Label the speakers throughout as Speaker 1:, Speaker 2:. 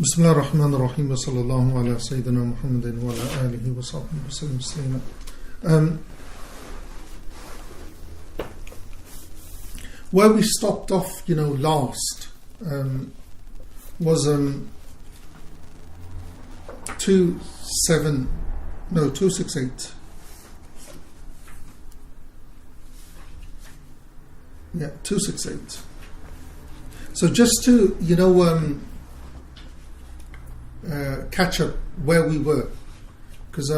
Speaker 1: بسم الله الرحمن الرحيم وصلى الله على سيدنا محمد وعلى آله وصحبه وسلم تسليما. Where we stopped off, last was 268. Yeah, 268. So just to catch up where we were, because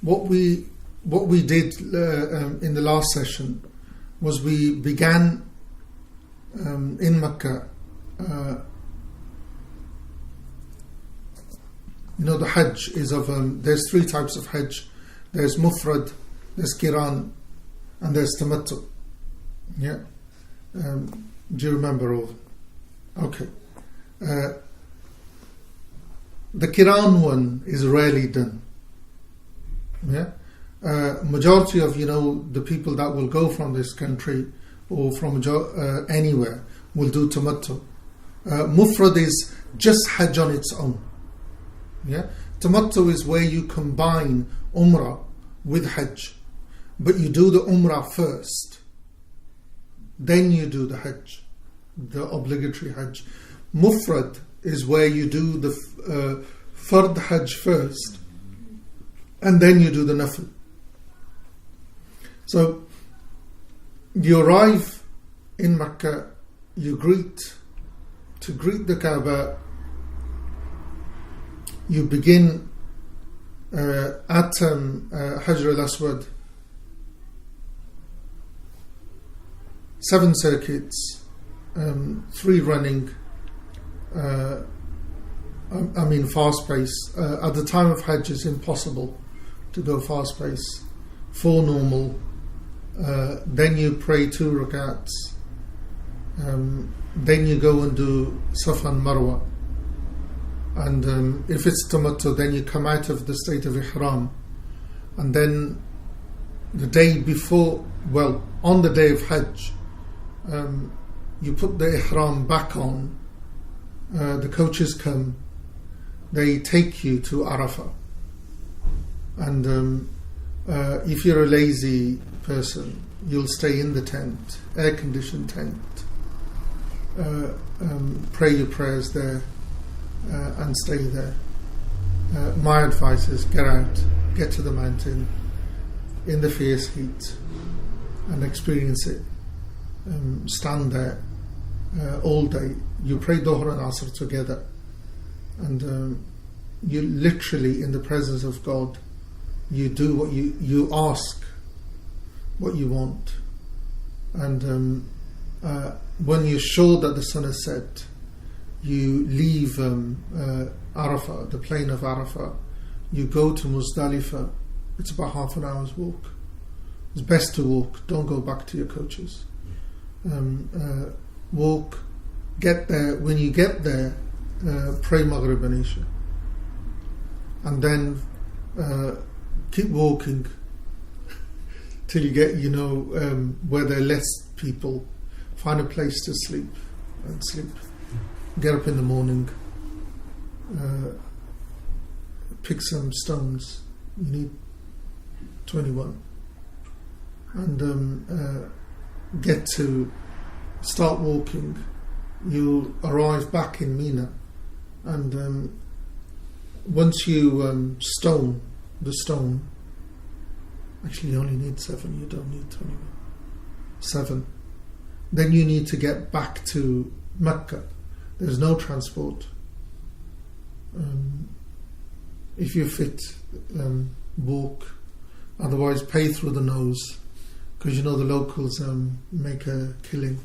Speaker 1: what we did in the last session was we began in Mecca. The Hajj is of there's three types of Hajj. There's Mufrad, there's Qiran, and there's Tamattu. Yeah, do you remember all? Okay. The Qiran one is rarely done. Yeah, majority of the people that will go from this country or from anywhere will do Tamattu. Mufrad is just Hajj on its own. Yeah, Tamattu is where you combine Umrah with Hajj, but you do the Umrah first, then you do the Hajj, the obligatory Hajj. Mufrad is where you do the Fard Hajj first, and then you do the Nafil. So you arrive in Mecca, you greet the Kaaba, you begin at Hajr al-Aswad, 7 circuits, 3 running, fast pace. At the time of Hajj it's impossible to go fast pace. 4 normal, then you pray 2 rakats, then you go and do Safa and Marwa, and if it's Tamattu, then you come out of the state of Ihram, and then the day before, on the day of Hajj, you put the Ihram back on, the coaches come, they take you to Arafah, and if you're a lazy person, you'll stay in the tent, air-conditioned tent, pray your prayers there, and stay there. My advice is get to the mountain in the fierce heat and experience it. Stand there all day. You pray Dhuhr and Asr together, and you literally in the presence of God. You do what you ask, what you want, and when you're sure that the sun has set, you leave Arafah, the plain of Arafah. You go to Muzdalifah. It's about half an hour's walk. It's best to walk. Don't go back to your coaches. Walk. Get there. When you get there, pray Maghrib and Isha, and then keep walking till you get where there are less people. Find a place to sleep and sleep. Get up in the morning, pick some stones. You need 21, and start walking. You arrive back in Mina, and once you stone the stone, actually you only need 7, you don't need 21. 7. Then you need to get back to Mecca. There's no transport. If you're fit, walk. Otherwise pay through the nose, because the locals make a killing.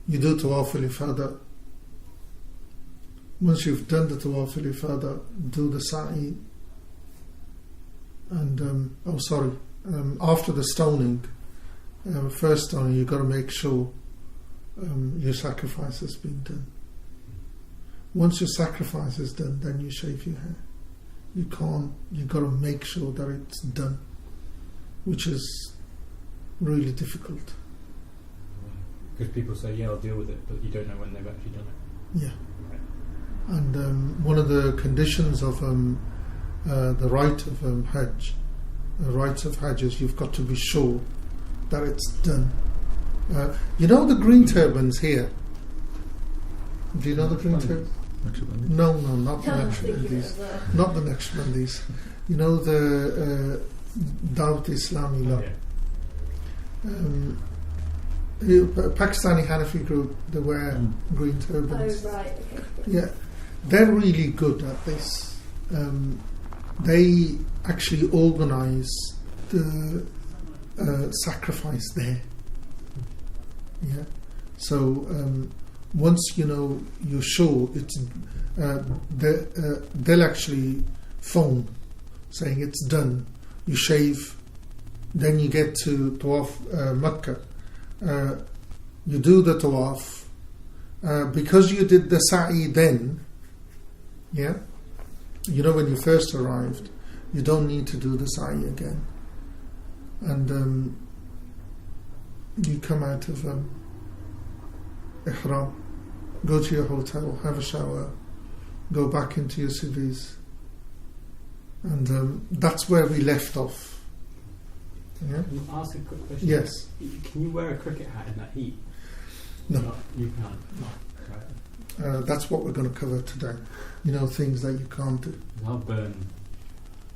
Speaker 1: You do Tawaf al-Ifada. Once you've done the Tawaf al-Ifada, do the Sa'i, and after the stoning, first stoning, you've got to make sure your sacrifice has been done. Once your sacrifice is done, then you shave your hair. You've got to make sure that it's done, which is really difficult.
Speaker 2: Because people say, yeah, I'll deal with it, but you don't know when they've actually done it.
Speaker 1: Yeah. And one of the conditions of the rite of Hajj, the rites of Hajj, is you've got to be sure that it's done. You know the green turbans here? Do you know the green turbans? No, not the Naqshbandis. Not the Naqshbandis. You know the Dawat Islami law. Pakistani Hanafi group, they wear green turbans.
Speaker 3: Oh, right. Okay.
Speaker 1: Yeah, they're really good at this. They actually organise the sacrifice there. Yeah, so once you're sure it's, they'll actually phone saying it's done. You shave, then you get to Tawaf Makkah. You do the Tawaf. Because you did the sa'i then, yeah, when you first arrived, you don't need to do the sa'i again. And you come out of ihram, go to your hotel, have a shower, go back into your cities, and that's where we left off. Yeah?
Speaker 2: Can I ask a quick question?
Speaker 1: Yes.
Speaker 2: Can you wear a cricket hat in that heat?
Speaker 1: No.
Speaker 2: You can't. No. Right.
Speaker 1: That's what we're going to cover today. Things that you can't do.
Speaker 2: I'll burn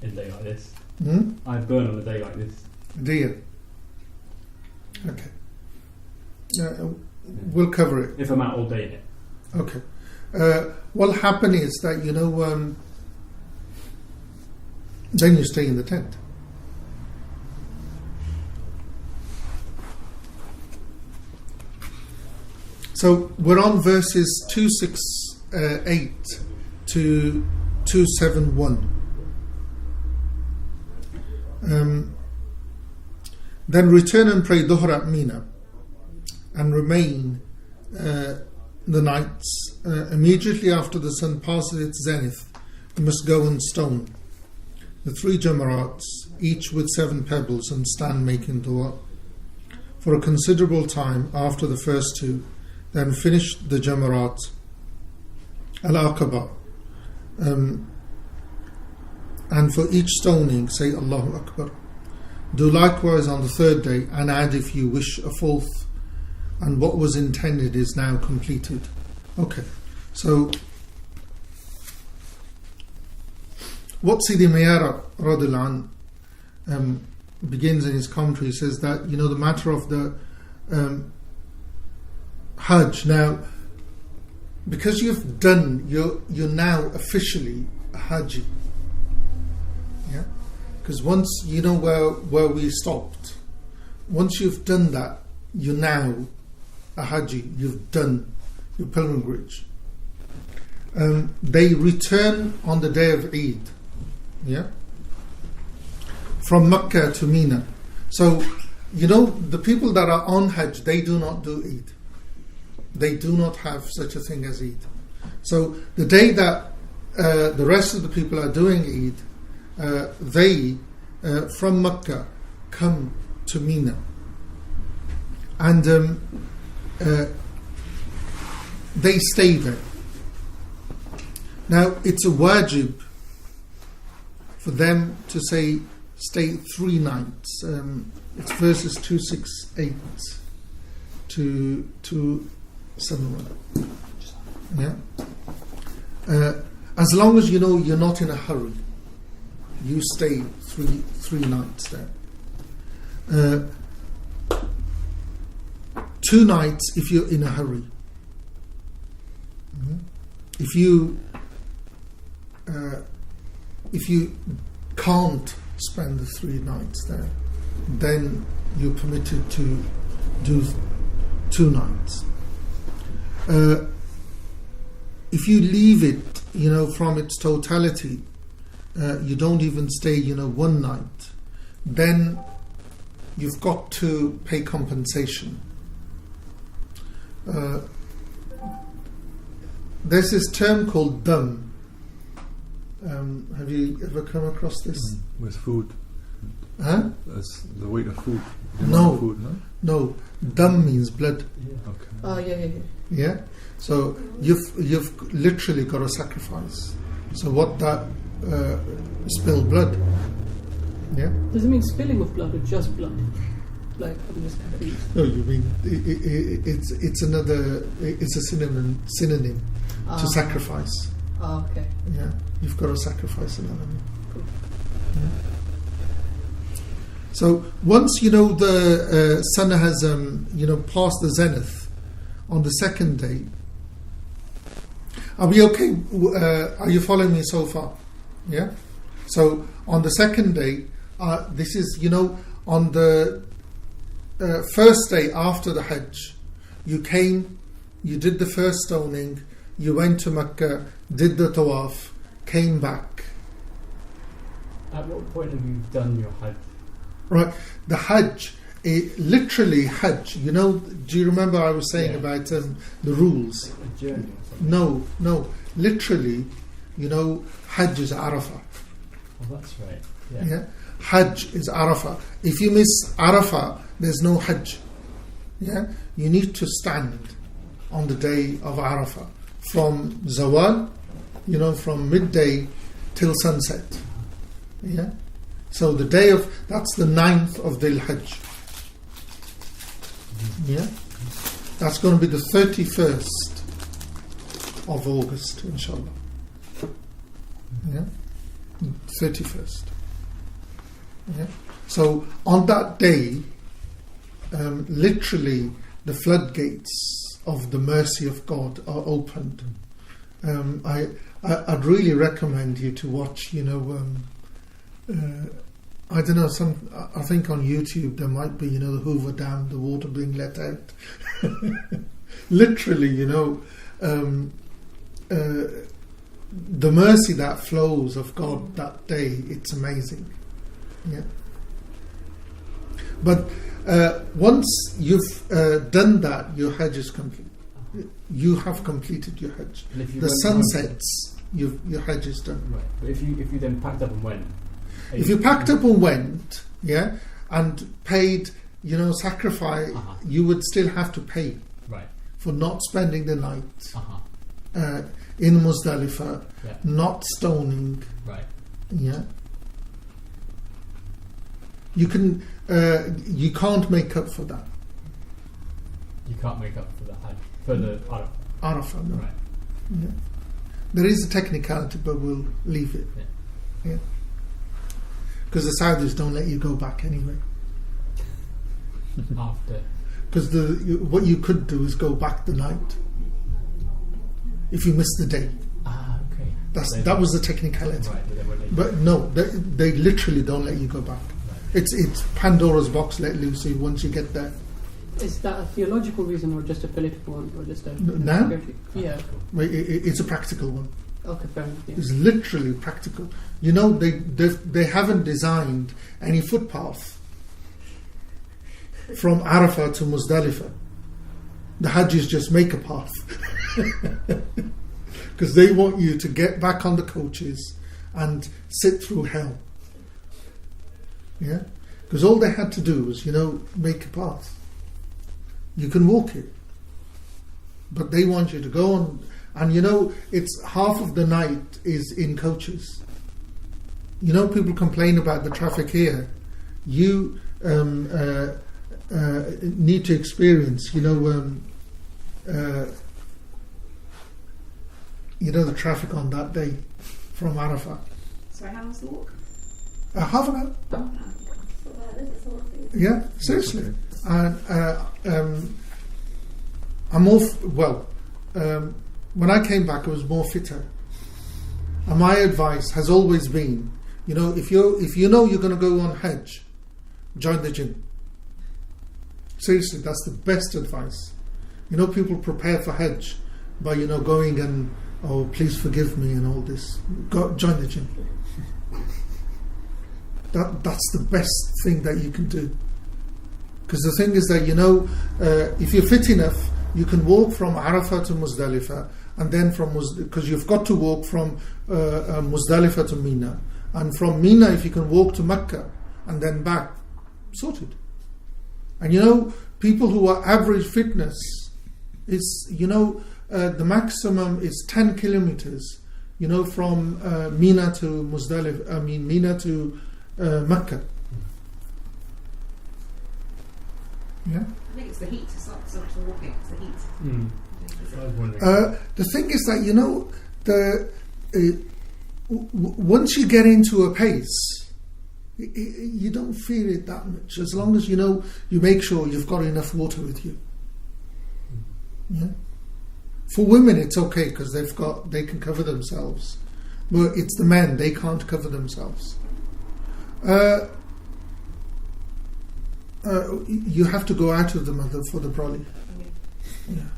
Speaker 2: in a day like this.
Speaker 1: Hmm?
Speaker 2: I burn on a day like this.
Speaker 1: Do you? Okay. We'll cover it.
Speaker 2: If I'm out all day in it.
Speaker 1: Okay. What'll happen is that, then you stay in the tent. So we're on verses 268 to 271. Then return and pray Dhuhr at Mina and remain the nights. Immediately after the sun passes its zenith, you must go and stone the 3 jamarats, each with 7 pebbles, and stand making dua for a considerable time after the first 2. Then finish the jamarat al-Aqaba, and for each stoning say Allahu Akbar. Do likewise on the 3rd day, and add if you wish a 4th, and what was intended is now completed. Okay, so what Sidi Mayara Radhilan begins in his commentary says that the matter of the Hajj, now because you've done, you're now officially a Haji. Yeah, because once where we stopped, once you've done that, you're now a Haji. You've done your pilgrimage. They return on the day of Eid. Yeah, from Mecca to Mina. So the people that are on Hajj, they do not do Eid. They do not have such a thing as Eid. So the day that the rest of the people are doing Eid, they from Mecca come to Mina, and they stay there. Now it's a wajib for them to stay 3 nights. It's verses 268 to 271. Yeah. As long as you're not in a hurry, you stay three nights there. 2 nights if you're in a hurry. If you can't spend the 3 nights there, then you're permitted to do 2 nights. If you leave it, from its totality, you don't even stay, 1 night, then you've got to pay compensation. There's this term called dam. Have you ever come across this?
Speaker 4: With food.
Speaker 1: Huh?
Speaker 3: That's the weight of food. The
Speaker 1: No.
Speaker 3: amount of food, no?
Speaker 1: No, dam means blood.
Speaker 3: Okay.
Speaker 4: Oh, yeah.
Speaker 1: Yeah. So you've literally got a sacrifice. So what that spill blood? Yeah.
Speaker 4: Does it mean spilling of blood or just blood? Like, I'm just confused.
Speaker 1: No, you mean it's another. It's a synonym to sacrifice.
Speaker 4: Oh, okay.
Speaker 1: Yeah, you've got to sacrifice an element.
Speaker 4: Cool.
Speaker 1: Yeah. So once the sun has passed the zenith on the second day. Are we okay? Are you following me so far? Yeah. So on the second day, this is on the first day after the Hajj, you came, you did the first stoning, you went to Mecca, did the tawaf, came back.
Speaker 2: At what point have you done your Hajj?
Speaker 1: Right, the Hajj, literally Hajj. Do you remember I was saying about the rules?
Speaker 2: A journey or something?
Speaker 1: No, literally, Hajj is Arafah.
Speaker 2: Oh, that's right.
Speaker 1: Yeah, Hajj is Arafah. If you miss Arafah, there's no Hajj. Yeah, you need to stand on the day of Arafah from Zawal, from midday till sunset. Yeah, so the day that's the 9th of Dhul Hajj. Yeah, that's going to be the 31st of August, inshallah. Yeah, 31st. Yeah. So on that day, literally the floodgates of the mercy of God are opened. I'd really recommend you to watch. I don't know. I think on YouTube there might be the Hoover Dam, the water being let out. Literally, the mercy that flows of God that day. It's amazing. Yeah. But once you've done that, your Hajj is complete. You have completed your Hajj. The sun sets, your Hajj is done.
Speaker 2: Right. But if you then packed up and went.
Speaker 1: If you packed up and went, and paid, sacrifice, you would still have to pay.
Speaker 2: Right.
Speaker 1: For not spending the night in Muzdalifah, not stoning.
Speaker 2: Right.
Speaker 1: Yeah. You can't make up for that.
Speaker 2: You can't make up for the Hajj, for the
Speaker 1: Arafah, no.
Speaker 2: Right.
Speaker 1: Yeah. There is a technicality, but we'll leave it. Yeah. Because the Saudis don't let you go back anyway.
Speaker 2: After.
Speaker 1: Because what you could do is go back the night if you miss the day.
Speaker 2: Okay.
Speaker 1: That was the technicality.
Speaker 2: Right,
Speaker 1: but no, they literally don't let you go back. Right. It's Pandora's box let loose once you get there.
Speaker 4: Is that a theological reason or just a political one or just a
Speaker 1: now?
Speaker 4: Yeah.
Speaker 1: It's a practical one.
Speaker 4: Okay, fair enough. Yeah.
Speaker 1: It's literally practical. They haven't designed any footpath from Arafah to Muzdalifah. The Hajjis just make a path because they want you to get back on the coaches and sit through hell. Yeah, because all they had to do was make a path. You can walk it, but they want you to go on. And it's half of the night is in coaches. People complain about the traffic here. You need to experience, the traffic on that day from Arafah.
Speaker 5: Sorry, how long's the walk?
Speaker 1: Half an hour.
Speaker 5: Oh.
Speaker 1: Yeah, seriously. And I'm more when I came back, I was more fitter. And my advice has always been, if you're going to go on Hajj, join the gym. Seriously, that's the best advice. People prepare for Hajj by going and please forgive me and all this. Join the gym. That's the best thing that you can do. Because the thing is that if you're fit enough, you can walk from Arafah to Muzdalifah, and then because you've got to walk from Muzdalifah to Mina, and from Mina if you can walk to Mecca, and then back, sorted. And you know, people who are average fitness is, you know, the maximum is 10 kilometers, you know, from Mina to Mina to Mecca. Yeah.
Speaker 5: I think it's the heat. It's not so much the walking. It's the heat.
Speaker 2: I was wondering.
Speaker 1: The thing is that, you know, once you get into a pace, you don't feel it that much, as long as, you know, you make sure you've got enough water with you. Yeah. For women, it's okay because they can cover themselves, but it's the men, they can't cover themselves. You have to go out of the mother for the brolly. Yeah.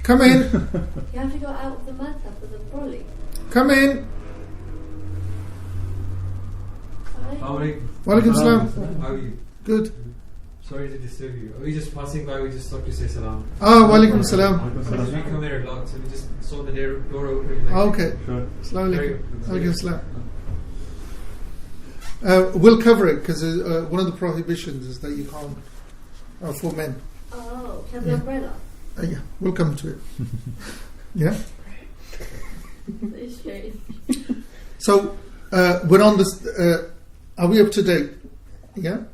Speaker 1: Come in.
Speaker 6: You have to go out of the mother for the brolly.
Speaker 1: Come in. Walaikum salam.
Speaker 7: How are you?
Speaker 1: Good.
Speaker 7: Sorry to disturb you. Are we just passing by? We just thought to say salam.
Speaker 1: Walaikum salam.
Speaker 7: Because we come here a lot, so we just saw the door open.
Speaker 1: Okay.
Speaker 3: Sure.
Speaker 1: Assalamu alaikum. Salam. We'll cover it because one of the prohibitions is that you can't for men.
Speaker 6: Oh, have the umbrella.
Speaker 1: Yeah, we'll come to it. Yeah.
Speaker 6: It's strange.
Speaker 1: So we're on this. Are we up to date? Yeah,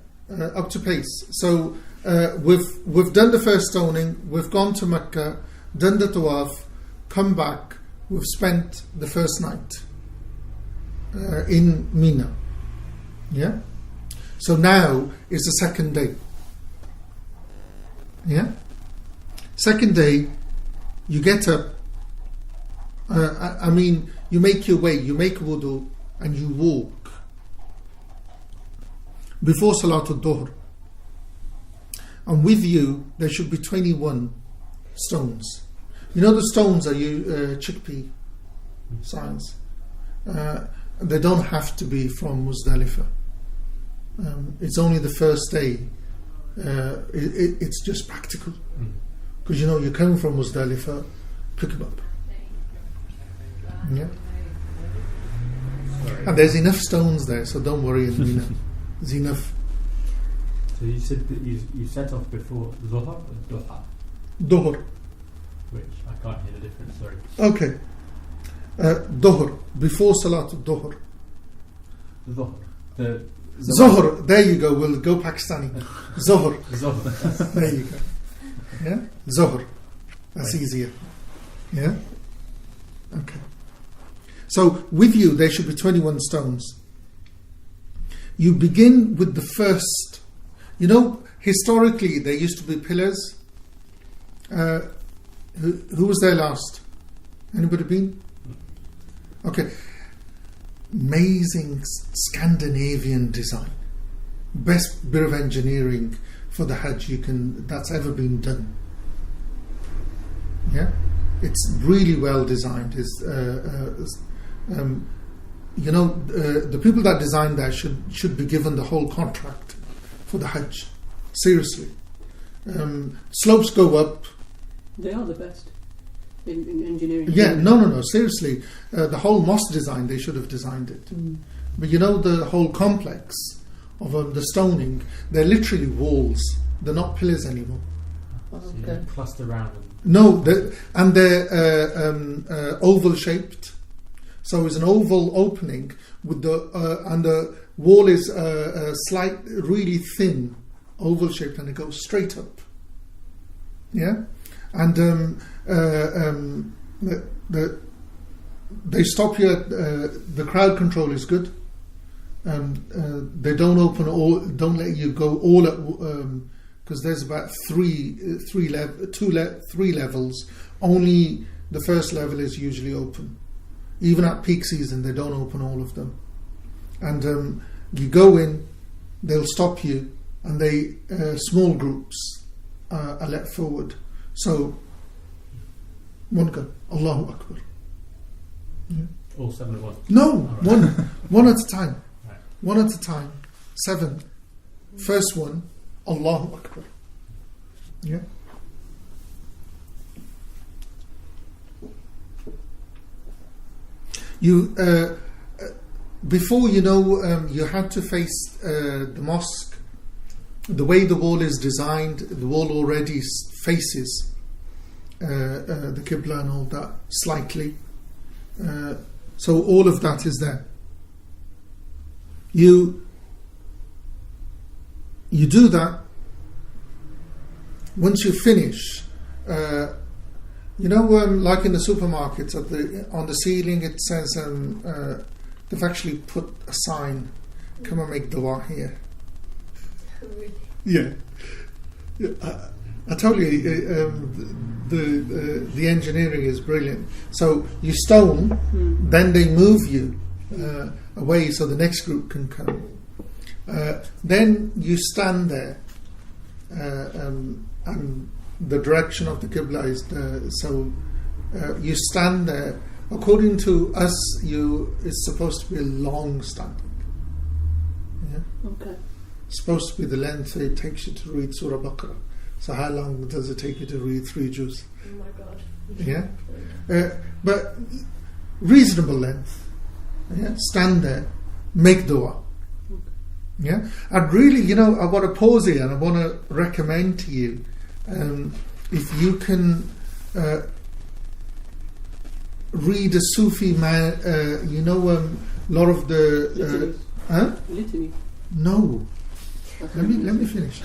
Speaker 1: up to pace. So we've done the first stoning. We've gone to Mecca, done the tawaf, come back. We've spent the first night in Mina. Yeah. So now is the second day. Yeah. Second day, you get up. You make your way. You make wudu and you walk before Salatul Dhuhr. And with you, there should be 21 stones. You know the stones are chickpea size. They don't have to be from Muzdalifah. It's only the first day. It's just practical. Because you know, you're coming from Muzdalifah, pick them up. Yeah. And there's enough stones there, so don't worry. There's enough.
Speaker 2: So you said that you set off before Zuhr or Duha?
Speaker 1: Dhuhr.
Speaker 2: Which I can't hear the difference, sorry.
Speaker 1: Okay. Dhuhr. Before Salatul Dhuhr.
Speaker 2: Zuhr. The
Speaker 1: Zuhr. There you go. We'll go Pakistani. Zuhr.
Speaker 2: Zuhr.
Speaker 1: There you go. Yeah. Zuhr. That's easier. Yeah. Okay. So with you, there should be 21 stones. You begin with the first. You know, historically, there used to be pillars. Who was there last? Anybody been? Okay. Amazing Scandinavian design. Best bit of engineering for the Hajj that's ever been done. Yeah, it's really well designed. The people that designed that should be given the whole contract for the Hajj. Seriously, slopes go up.
Speaker 4: They are the best in engineering.
Speaker 1: Yeah, no. Seriously, the whole mosque design, they should have designed it. But you know, the whole complex of the stoning, they're literally walls. They're not pillars anymore.
Speaker 2: So you cluster around them.
Speaker 1: No, they're oval shaped. So it's an oval opening with and the wall is really thin, oval shaped, and it goes straight up. Yeah, and they stop you. The crowd control is good. They don't don't let you go all at because there's about three levels. Only the first level is usually open. Even at peak season, they don't open all of them. And you go in, they'll stop you, and they small groups are let forward. So one go, Allahu Akbar. Yeah.
Speaker 2: All 7 at once?
Speaker 1: No,
Speaker 2: right.
Speaker 1: one at a time.
Speaker 2: Right.
Speaker 1: One at a time. 7. First one, Allahu Akbar. Yeah. before, you had to face the mosque. The way the wall is designed, the wall already faces the Qibla and all that slightly. So all of that is there. You do that. Once you finish, like in the supermarkets, on the ceiling it says they've actually put a sign, "Come and make dua here."
Speaker 6: Really?
Speaker 1: Yeah. I told you the engineering is brilliant. So you stone, then they move you away so the next group can come. Then you stand there, and the direction of the Qibla is you stand there. According to us, it's supposed to be a long standing. Yeah.
Speaker 4: Okay.
Speaker 1: It's supposed to be the length it takes you to read Surah Baqarah. So how long does it take you to read 3 juz?
Speaker 6: Oh my God.
Speaker 1: Yeah, but reasonable length. Yeah, stand there, make dua. Yeah, I'd really, I want to pause here and I want to recommend to you, if you can read a Sufi man, a lot of the
Speaker 4: Litany.
Speaker 1: no. Let me finish.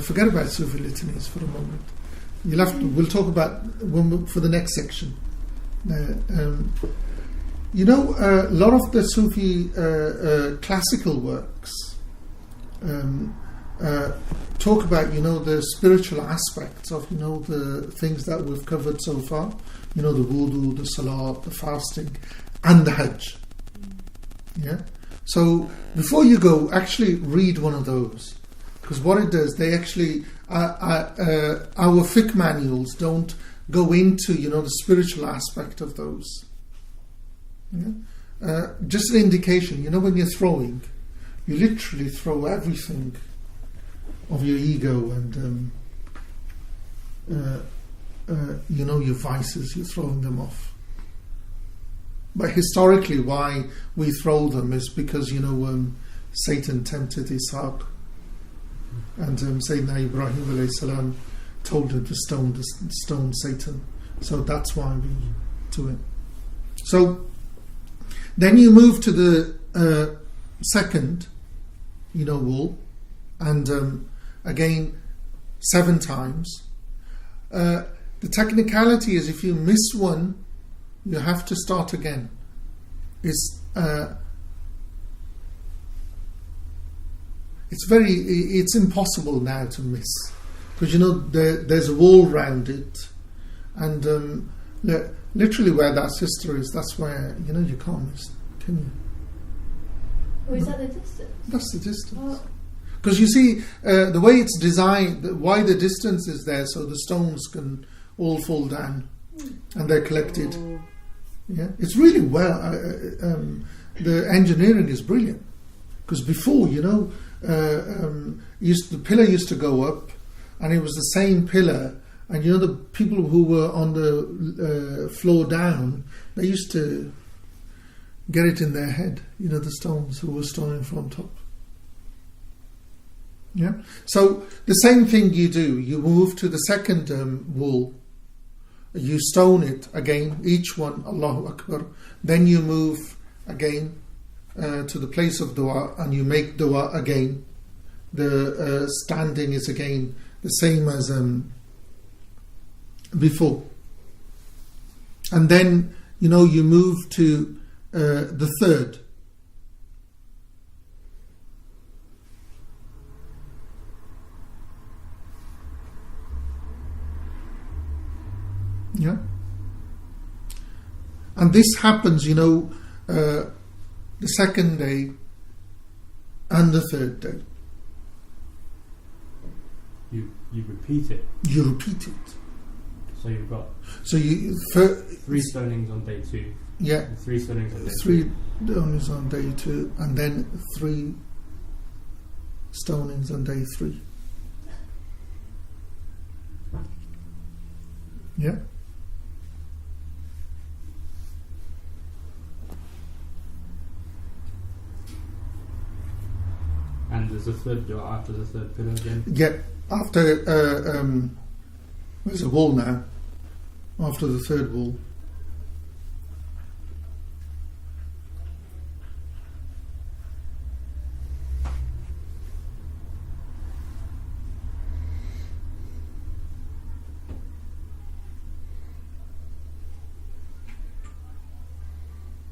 Speaker 1: Forget about Sufi litanies for a moment. We'll talk about for the next section. A lot of the Sufi classical works talk about the spiritual aspects of the things that we've covered so far. The wudu, the salat, the fasting, and the Hajj. Yeah. So before you go, actually read one of those, because what it does, they actually our fiqh manuals don't go into the spiritual aspect of those. Yeah? Just an indication, when you're throwing, you literally throw everything of your ego and your vices, you're throwing them off. But historically, why we throw them is because Satan tempted Ishaq, and Sayyidina Ibrahim alayhi salam told him to stone Satan. So that's why we do it. So then you move to the second, wall, and again 7 times. The technicality is if you miss one, you have to start again. It's impossible now to miss, because there's a wall round it, and literally where that sister is, that's where you can't miss, can you?
Speaker 6: Oh, is that the distance?
Speaker 1: That's the distance.
Speaker 6: Oh.
Speaker 1: Because you see, the way it's designed, why the distance is there, so the stones can all fall down and they're collected.
Speaker 4: Oh.
Speaker 1: Yeah, it's really well. The engineering is brilliant, because before, the pillar used to go up, and it was the same pillar, and the people who were on the floor down, they used to get it in their head. The stones who were stoning from top. Yeah. So the same thing you do. You move to the second wall. You stone it again, each one, Allahu Akbar. Then you move again to the place of dua, and you make dua again. The standing is again the same as before. And then, you move to the third. Yeah, and this happens, the second day and the third day.
Speaker 2: You repeat it.
Speaker 1: You repeat it.
Speaker 2: So you've got
Speaker 1: 3
Speaker 2: stonings on day 2.
Speaker 1: Yeah.
Speaker 2: 3 stonings on day
Speaker 1: 3 stonings on day 2, and then 3 stonings on day 3. Yeah.
Speaker 2: there's a third dua after the third pillar again.
Speaker 1: Yeah, after there's a wall now. After the third wall.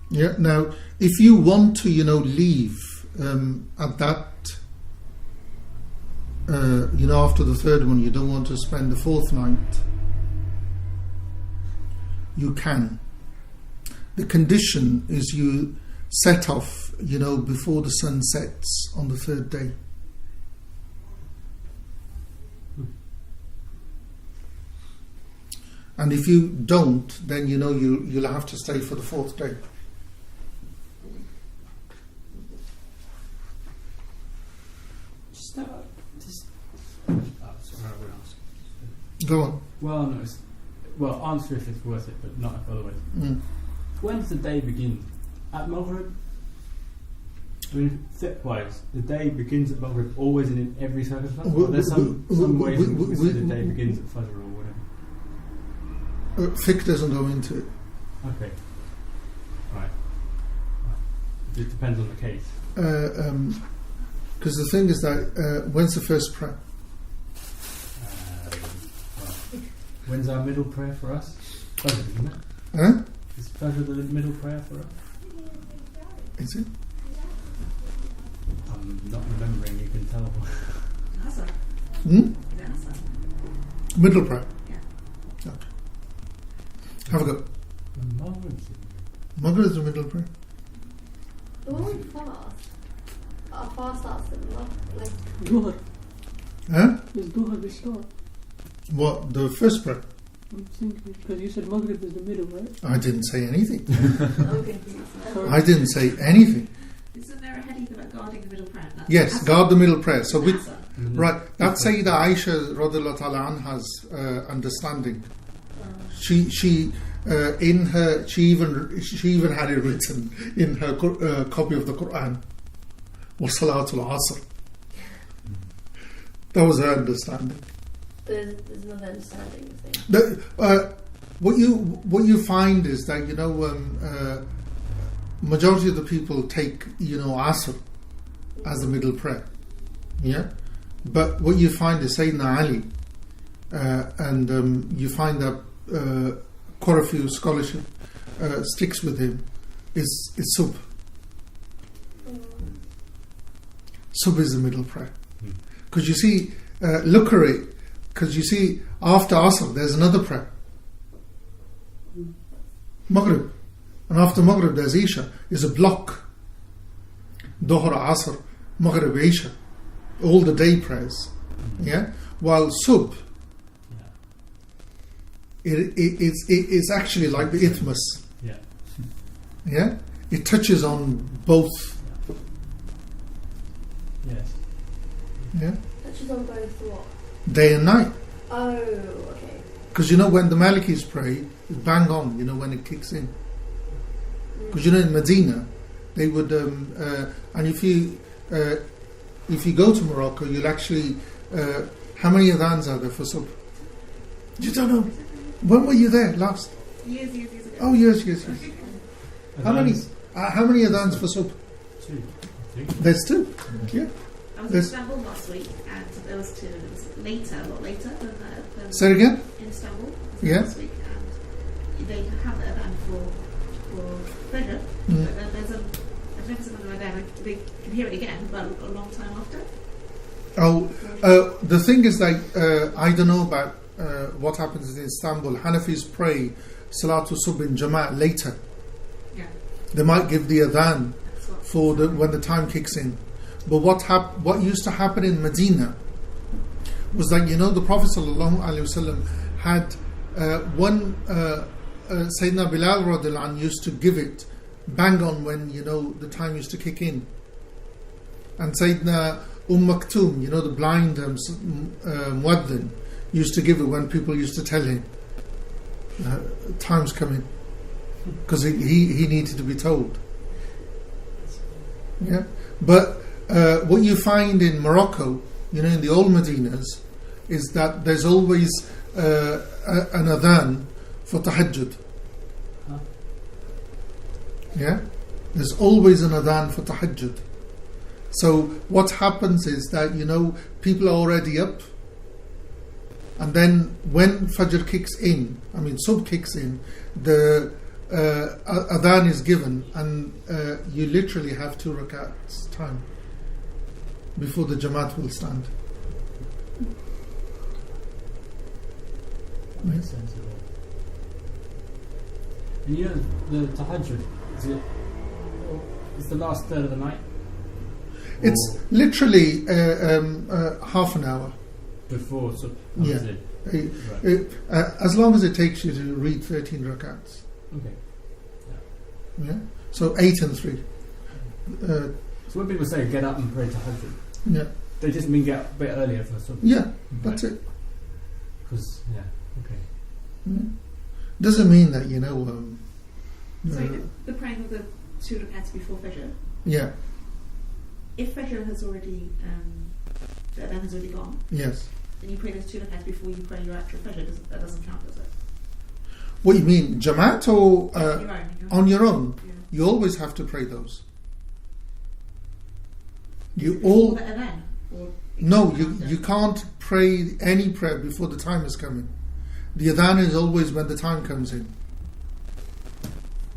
Speaker 1: Yeah. Now, if you want to, leave at that, after the third one, you don't want to spend the fourth night, you can. The condition is you set off, before the sun sets on the third day. And if you don't, then you'll have to stay for the fourth day.
Speaker 2: Sorry, I would ask.
Speaker 1: Go on.
Speaker 2: Well, no, answer if it's worth it, but not if otherwise. When does the day begin? At Maghrib? I mean, fit-wise, the day begins at Maghrib always and in every circumstance? Or there's some ways in which the day begins at Fajr or whatever?
Speaker 1: Fiqh doesn't go into it.
Speaker 2: Okay. Right. It depends on the case.
Speaker 1: Because the thing is that when's the first prayer?
Speaker 2: Right. When's our middle prayer for us? Fajr, isn't it?
Speaker 1: Huh?
Speaker 2: Is Fajr the middle prayer for us?
Speaker 1: Is it?
Speaker 2: I'm not remembering, you can tell.
Speaker 5: Asr.
Speaker 1: Hmm?
Speaker 5: Asr.
Speaker 1: Middle prayer.
Speaker 5: Yeah.
Speaker 1: Okay. Have a go.
Speaker 2: Maghrib's
Speaker 1: Maghrib is the middle prayer.
Speaker 6: The one we fast. Our fast starts at like
Speaker 4: Duhur.
Speaker 1: Huh?
Speaker 4: Is Duhur the start?
Speaker 1: What? The first prayer?
Speaker 4: I'm thinking, because you said Maghrib is the middle, right?
Speaker 1: I didn't say anything.
Speaker 6: okay.
Speaker 1: I didn't say anything.
Speaker 5: Isn't there a hadith about guarding the middle prayer? That's
Speaker 1: Yes,
Speaker 5: Asr.
Speaker 1: guard the middle prayer. So with
Speaker 5: Asr.
Speaker 1: right, that's Sayyidah Aisha radhiyallahu ta'ala anha's understanding. She even had it written in her copy of the Quran. Was Salatul Asr. That was her understanding.
Speaker 6: There's another understanding thing.
Speaker 1: What you find is that majority of the people take Asr as the middle prayer. Yeah, but what you find is Sayyidina Ali, and you find that quite a few scholarship sticks with him is Subh. Subh is the middle prayer. Because you see, look at it, because you see after Asr there's another prayer, Maghrib, and after Maghrib there's Isha. Is a block. Dhuhr, Asr, Maghrib, Isha, all the day prayers. Yeah, while Subh, it's actually like the Ithmas.
Speaker 2: Yeah.
Speaker 1: Yeah, it touches on both.
Speaker 2: Yes.
Speaker 1: Yeah,
Speaker 6: Touches on both what?
Speaker 1: day and night.
Speaker 6: Oh, okay.
Speaker 1: Because when the Malikis pray, it's bang on. When it kicks in. Because in Medina, they would, and if you go to Morocco, you'll actually. How many adhans are there for Subh? You don't know. When were you there last?
Speaker 5: Years ago.
Speaker 1: Oh, yes. How many adhans for Subh?
Speaker 2: 2, I think.
Speaker 1: There's 2. Yeah.
Speaker 5: I was in
Speaker 1: There's-
Speaker 5: Istanbul last week, and there was 2. It was later, a lot later than
Speaker 1: Say it again.
Speaker 5: in Istanbul.
Speaker 1: Yeah.
Speaker 5: Last week, and they have an adhan for pleasure,
Speaker 1: Mm.
Speaker 5: but then there's I've never seen an adhan. They can hear it again, but a long time after.
Speaker 1: Oh, the thing is that I don't know about what happens in Istanbul. Hanafis pray Salatul Subh in Jama'at later.
Speaker 5: Yeah,
Speaker 1: They might give the adhan
Speaker 5: that's what.
Speaker 1: for when the time kicks in. But what used to happen in Medina was that the Prophet ﷺ had one Sayyidina Bilal radhiyallahu anhu used to give it bang on when the time used to kick in, and Sayyidina Maktoum, the blind muaddin, used to give it when people used to tell him time's coming, because he needed to be told. Yeah, but what you find in Morocco, in the old Medinas, is that there's always an adhan for tahajjud.
Speaker 2: Huh?
Speaker 1: Yeah? There's always an adhan for tahajjud. So what happens is that, people are already up, and then when Fajr kicks in, Subh kicks in, the adhan is given, and you literally have 2 rakats time before the Jamaat will stand.
Speaker 2: Makes sense. And the tahajjud, it's the last third of the night?
Speaker 1: It's literally half an hour.
Speaker 2: Before subh?
Speaker 1: Yeah.
Speaker 2: Right.
Speaker 1: As long as it takes you to read 13 rakats.
Speaker 2: Okay.
Speaker 1: Yeah. So 8 and 3.
Speaker 2: So when people say get up and pray tahajjud,
Speaker 1: Yeah.
Speaker 2: they just mean get up a bit earlier for subh?
Speaker 1: Yeah. That's it.
Speaker 2: Because, okay.
Speaker 1: Yeah. Doesn't mean that
Speaker 5: So the praying of the 2 rakats before Fajr.
Speaker 1: Yeah.
Speaker 5: If Fajr has already, the adhan has already gone,
Speaker 1: Yes.
Speaker 5: then you pray those 2 rakats before you pray your actual Fajr. That doesn't count, does it?
Speaker 1: What do you mean, Jamaat or
Speaker 5: On your own.
Speaker 1: on your own?
Speaker 5: Yeah.
Speaker 1: You always have to pray those. You
Speaker 5: Before
Speaker 1: all
Speaker 5: the adhan, or
Speaker 1: no,
Speaker 5: after?
Speaker 1: you can't pray any prayer before the time is coming. The adhan is always when the time comes in.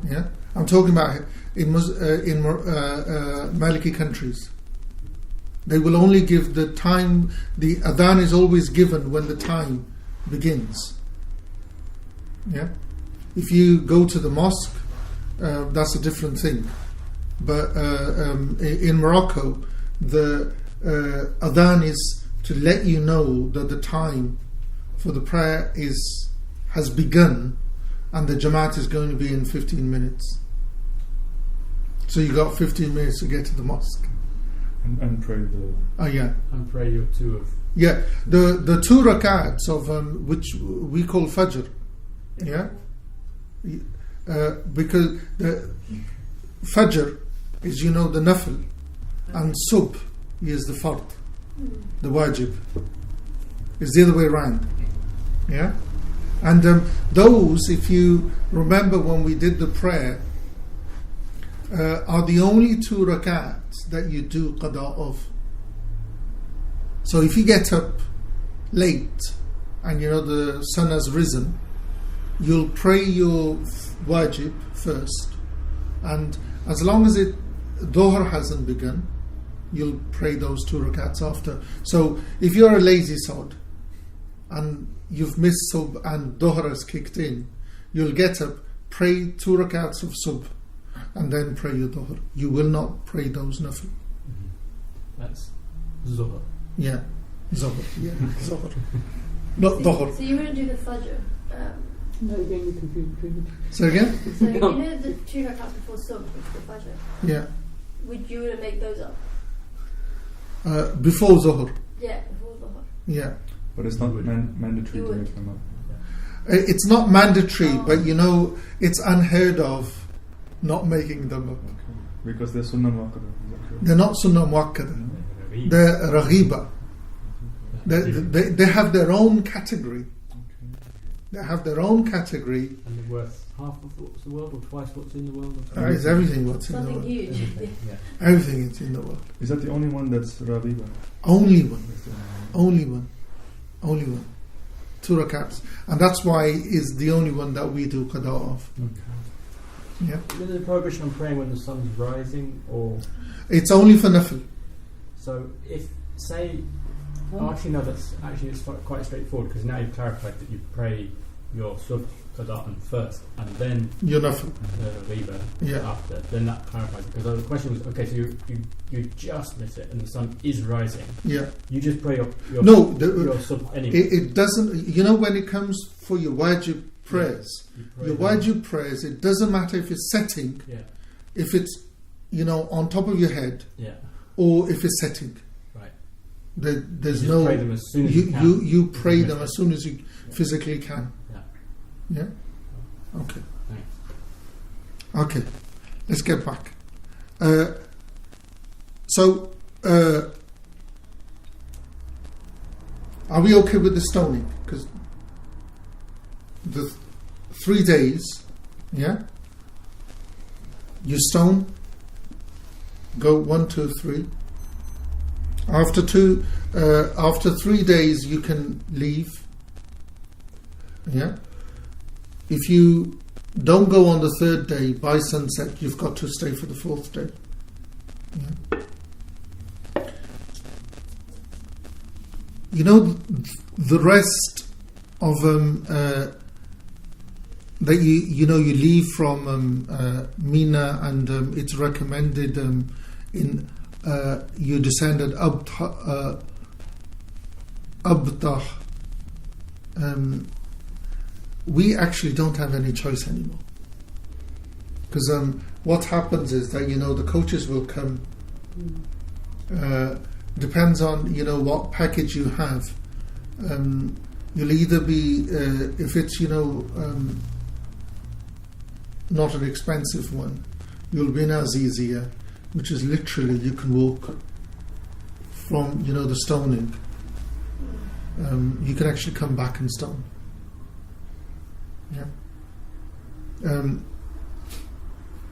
Speaker 1: Yeah, I'm talking about in Maliki countries. They will only give the time. The adhan is always given when the time begins. Yeah, if you go to the mosque, that's a different thing. But in Morocco, the adhan is to let you know that the time for the prayer has begun, and the Jamaat is going to be in 15 minutes. So you got 15 minutes to get to the mosque.
Speaker 3: And pray the...
Speaker 1: Oh yeah.
Speaker 2: And pray your 2 of...
Speaker 1: Yeah, the 2 rakats of which we call Fajr. Yeah. Because the Fajr is the nafil, and Subh is the fard, the wajib. It's the other way around. Yeah. And those, if you remember when we did the prayer, are the only 2 rakats that you do qada of. So if you get up late and the sun has risen, you'll pray your wajib first, and as long as Dhuhr hasn't begun, you'll pray those 2 rakats after. So if you're a lazy sod and you've missed Subh and Dhuhr has kicked in, you'll get up, pray 2 rakats of Subh, and then pray your Dhuhr. You will not pray those nafil.
Speaker 2: That's Zuhr.
Speaker 1: Yeah, Zuhr. Yeah, Zuhr. Not Dhuhr.
Speaker 6: So you wouldn't do the Fajr.
Speaker 4: No, you're getting confused between the two.
Speaker 1: So again?
Speaker 6: So the 2 rakats before Subh, which is the Fajr.
Speaker 1: Yeah.
Speaker 6: Would you make those up?
Speaker 1: Before Zuhr.
Speaker 6: Yeah, before Dhuhr.
Speaker 1: Yeah.
Speaker 3: But it's not mandatory
Speaker 6: You
Speaker 3: to
Speaker 6: would.
Speaker 3: make them up.
Speaker 1: It's not mandatory,
Speaker 6: Oh.
Speaker 1: but it's unheard of not making them up.
Speaker 3: Okay. Because they're sunnah muakkada.
Speaker 1: They're not sunnah muakkada. They're raghiba. They have their own category. They have their own category.
Speaker 2: And they're worth half of what's the world, or twice what's in the world?
Speaker 1: It's everything what's in the
Speaker 6: Something
Speaker 1: world.
Speaker 6: huge.
Speaker 2: Yeah.
Speaker 1: Everything is in the world.
Speaker 3: Is that the only one that's Rabiba?
Speaker 1: Only one.
Speaker 3: That's the
Speaker 1: Only one. Only one. 2 rakats. And that's why is the only one that we do qada of. Yeah.
Speaker 2: Is there a prohibition on praying when the sun's rising, or
Speaker 1: It's only for nafil.
Speaker 2: so? If say, actually no, it's quite straightforward, because now you've clarified that you pray your subh qada'an first and then
Speaker 1: Your nafil.
Speaker 2: the riba
Speaker 1: Yeah.
Speaker 2: after. Then that clarifies it, because the question was, okay, so you just miss it and the sun is rising.
Speaker 1: Yeah.
Speaker 2: You just pray your
Speaker 1: No,
Speaker 2: your subh anyway.
Speaker 1: it doesn't. When it comes for your wajib prayers,
Speaker 2: You pray
Speaker 1: your
Speaker 2: them.
Speaker 1: wajib prayers, it doesn't matter if it's setting,
Speaker 2: Yeah,
Speaker 1: if it's on top of your head,
Speaker 2: yeah,
Speaker 1: or if it's setting.
Speaker 2: right.
Speaker 1: There's
Speaker 2: You just
Speaker 1: no.
Speaker 2: pray them as soon as you can.
Speaker 1: You pray
Speaker 2: You
Speaker 1: them
Speaker 2: miss
Speaker 1: as
Speaker 2: it.
Speaker 1: soon as you physically can.
Speaker 2: Yeah.
Speaker 1: Yeah. Okay.
Speaker 2: Thanks.
Speaker 1: Okay. Let's get back. So are we okay with the stoning? Because the 3 days, yeah, you stone, go 1, 2, 3. After 3 days, you can leave. Yeah. If you don't go on the 3rd day by sunset, you've got to stay for the 4th day. Yeah. You know, the rest of that you leave from Mina, and it's recommended in you descend at Abtah. We actually don't have any choice anymore, because what happens is that the coaches will come. Depends on what package you have. You'll either be if it's not an expensive one, you'll be in Azizia, which is literally you can walk from the stoning. You can actually come back and stone. Yeah.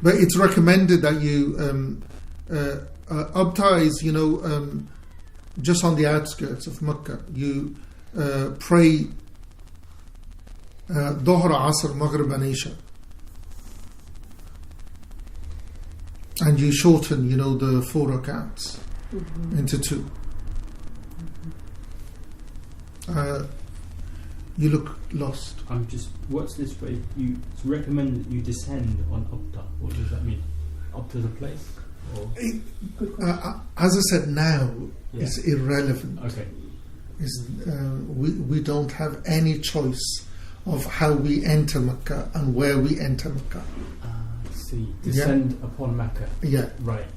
Speaker 1: But it's recommended that you Abtah is just on the outskirts of Mecca. You pray Dhuhr, Asr, Maghrib and Isha, and you shorten the 4 rakats into 2. You look lost.
Speaker 2: What's this way? It's recommended that you descend on Abtah. What does that mean? Up to the place? Or?
Speaker 1: As I said, now it's irrelevant.
Speaker 2: Okay.
Speaker 1: We don't have any choice of how we enter Mecca and where we enter Mecca.
Speaker 2: See, descend upon Mecca.
Speaker 1: Yeah.
Speaker 2: Right.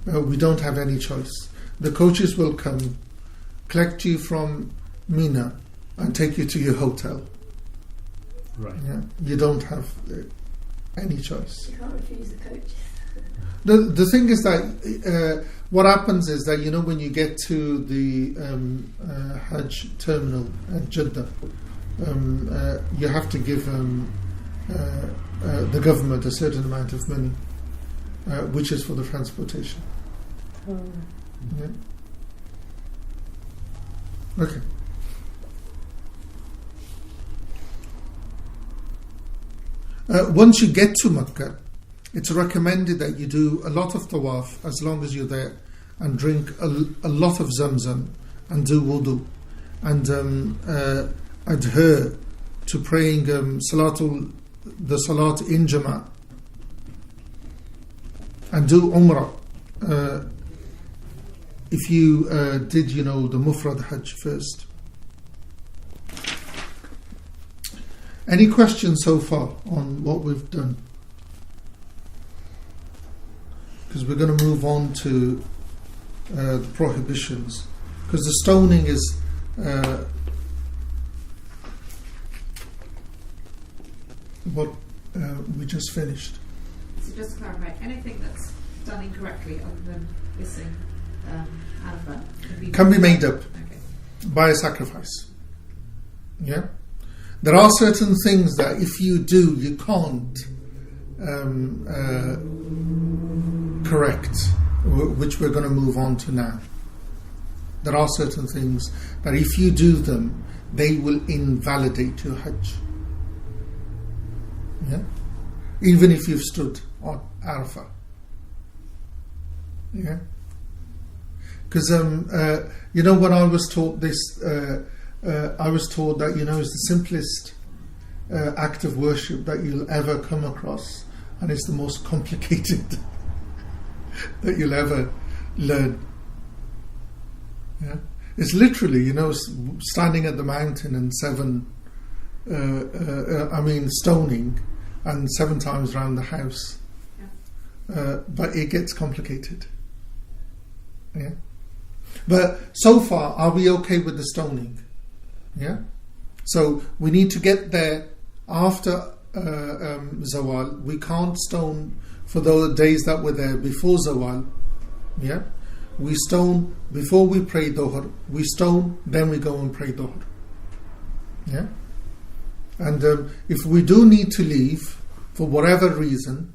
Speaker 1: We don't have any choice. The coaches will come, collect you from Mina, and take you to your hotel.
Speaker 2: Right.
Speaker 1: Yeah. You don't have any choice.
Speaker 6: You can't refuse the coach.
Speaker 1: The thing is that what happens is that when you get to the Hajj terminal at Jeddah, you have to give the government a certain amount of money, which is for the transportation. Yeah. Okay. Once you get to Mecca, it's recommended that you do a lot of tawaf as long as you're there, and drink a lot of zamzam and do wudu, and adhere to praying the salat in Jama', and do umrah if you did the mufrad hajj first. Any questions so far on what we've done? Because we're going to move on to the prohibitions, because the stoning is what we just finished.
Speaker 5: So just to clarify, anything that's done incorrectly other than missing Arafah
Speaker 1: can be made up
Speaker 5: Okay.
Speaker 1: by a sacrifice. Yeah, there are certain things that if you do, you can't correct, which we're going to move on to now. There are certain things that if you do them, they will invalidate your Hajj. Yeah, even if you've stood on Arafah. Yeah, because when I was taught this, I was taught that it's the simplest act of worship that you'll ever come across, and it's the most complicated that you'll ever learn. Yeah, it's literally standing at the mountain and stoning, and 7 times around the house.
Speaker 5: Yeah.
Speaker 1: But it gets complicated. Yeah, but so far, are we okay with the stoning? Yeah, so we need to get there after Zawal. We can't stone for the days that were there before Zawal. Yeah, we stone before we pray Dhuhr. We stone, then we go and pray Dhuhr. Yeah? And if we do need to leave for whatever reason,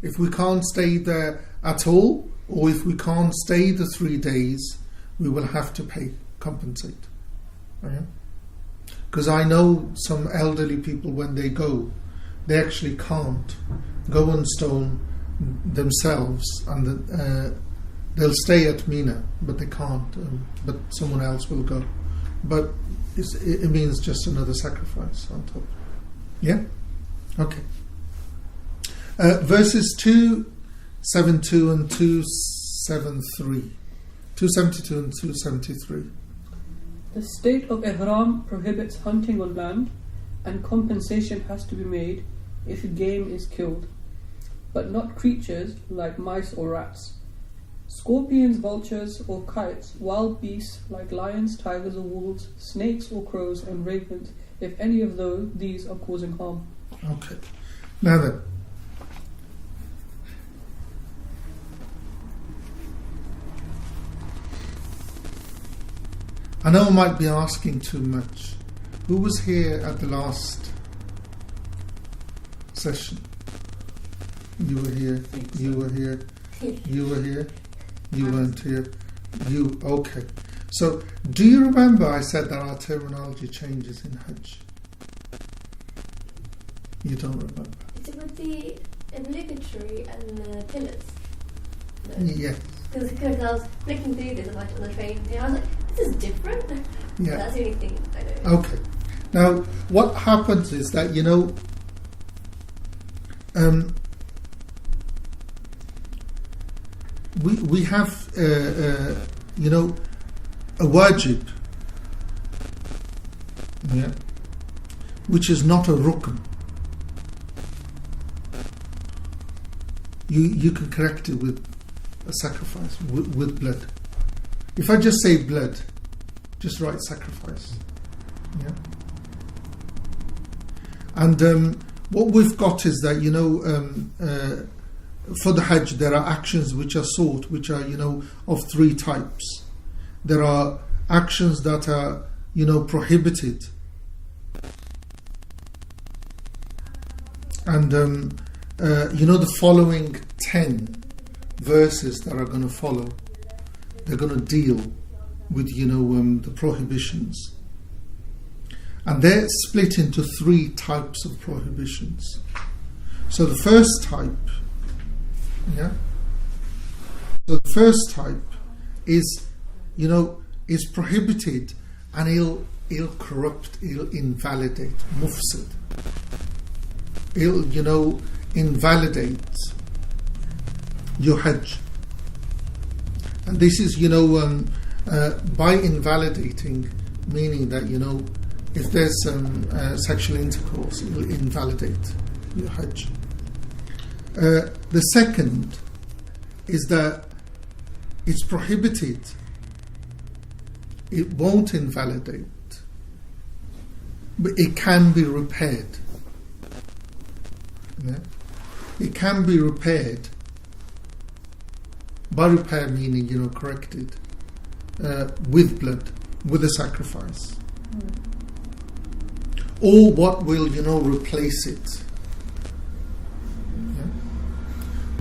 Speaker 1: if we can't stay there at all, or if we can't stay the 3 days, we will have to compensate. Because I know some elderly people, when they go, they actually can't go and stone themselves, and they'll stay at Mina, but they can't, but someone else will go. But it means just another sacrifice on top. Yeah? Okay. Verses 272 and 273. 272 and 273.
Speaker 4: The state of Ihram prohibits hunting on land, and compensation has to be made if game is killed, but not creatures like mice or rats. Scorpions, vultures or kites, wild beasts like lions, tigers or wolves, snakes or crows and ravens, if any of these are causing harm.
Speaker 1: Okay. Now then, I know I might be asking too much. Who was here at the last session? You were here. You were here. You were here. You weren't here. You, okay. So, do you remember I said that our terminology changes in Hajj? You don't remember?
Speaker 6: Is it with the obligatory and the pillars? No.
Speaker 1: Yes.
Speaker 6: Because I was flicking through this on the train, and I was like, this is different.
Speaker 1: Yeah.
Speaker 6: That's the only thing I know.
Speaker 1: Okay. Now, what happens is that, we have, a wajib, yeah, which is not a rukn. You can correct it with a sacrifice, with blood. If I just say blood, just write sacrifice. Yeah. And what we've got is that, for the Hajj, there are actions which are sought, which are, of 3 types. There are actions that are, prohibited. And, the following 10 verses that are going to follow, they're going to deal with, the prohibitions. And they're split into 3 types of prohibitions. So the first type, yeah. So the first type is, is prohibited, and it'll corrupt, it'll invalidate, mufsid. It'll, invalidate your Hajj. And this is, by invalidating, meaning that, if there's sexual intercourse, it will invalidate your Hajj. The second is that it's prohibited. It won't invalidate, but it can be repaired. Yeah? It can be repaired. By repair meaning, corrected, with blood, with a sacrifice. Or what will, replace it. Yeah?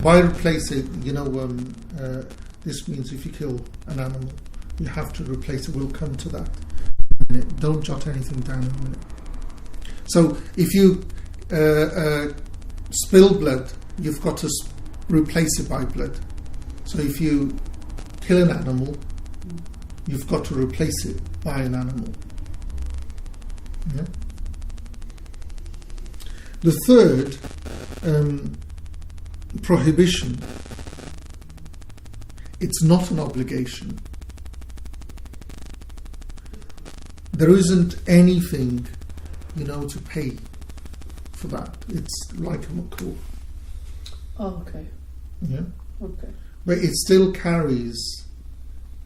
Speaker 1: By replace it, this means if you kill an animal, you have to replace it. We'll come to that in a minute. Don't jot anything down in a minute. So if you spill blood, you've got to replace it by blood. So if you kill an animal, you've got to replace it by an animal. Yeah? The third prohibition, it's not an obligation. There isn't anything, to pay for that. It's like a makruh.
Speaker 4: Oh, okay.
Speaker 1: Yeah.
Speaker 4: Okay.
Speaker 1: But it still carries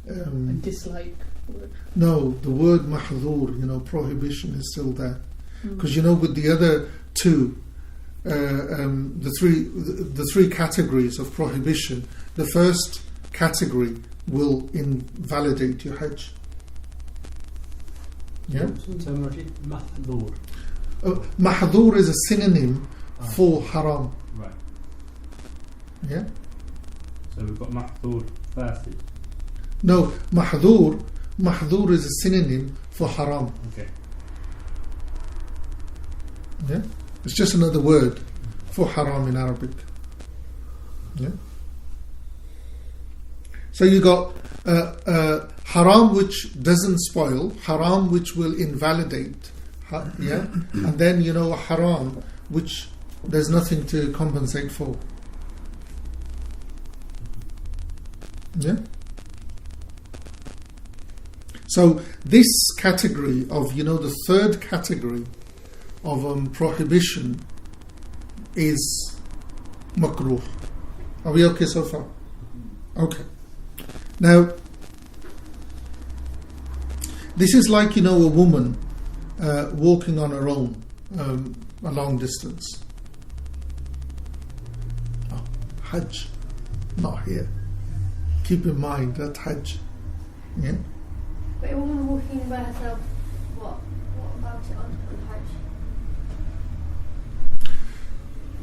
Speaker 4: A dislike.
Speaker 1: no, the word mahdhur, prohibition is still there. Because with the other 2, the three categories of prohibition, the first category will invalidate your Hajj. Yeah?
Speaker 2: So Murshid, mahdhur.
Speaker 1: Mahdhur is a synonym for haram.
Speaker 2: Right.
Speaker 1: Yeah?
Speaker 2: So we've got mahdhur first.
Speaker 1: No, mahdhur is a synonym for haram.
Speaker 2: Okay.
Speaker 1: Yeah? It's just another word for haram in Arabic. Yeah? So you got haram which doesn't spoil, haram which will invalidate, yeah, and then haram which there's nothing to compensate for. Yeah. So this category of the third category of prohibition is makruh. Are we okay so far? Okay. Now, this is like a woman walking on her own a long distance. Oh, Hajj, not here. Keep in mind that Hajj. Yeah.
Speaker 6: But a woman walking by herself, what about it on Hajj?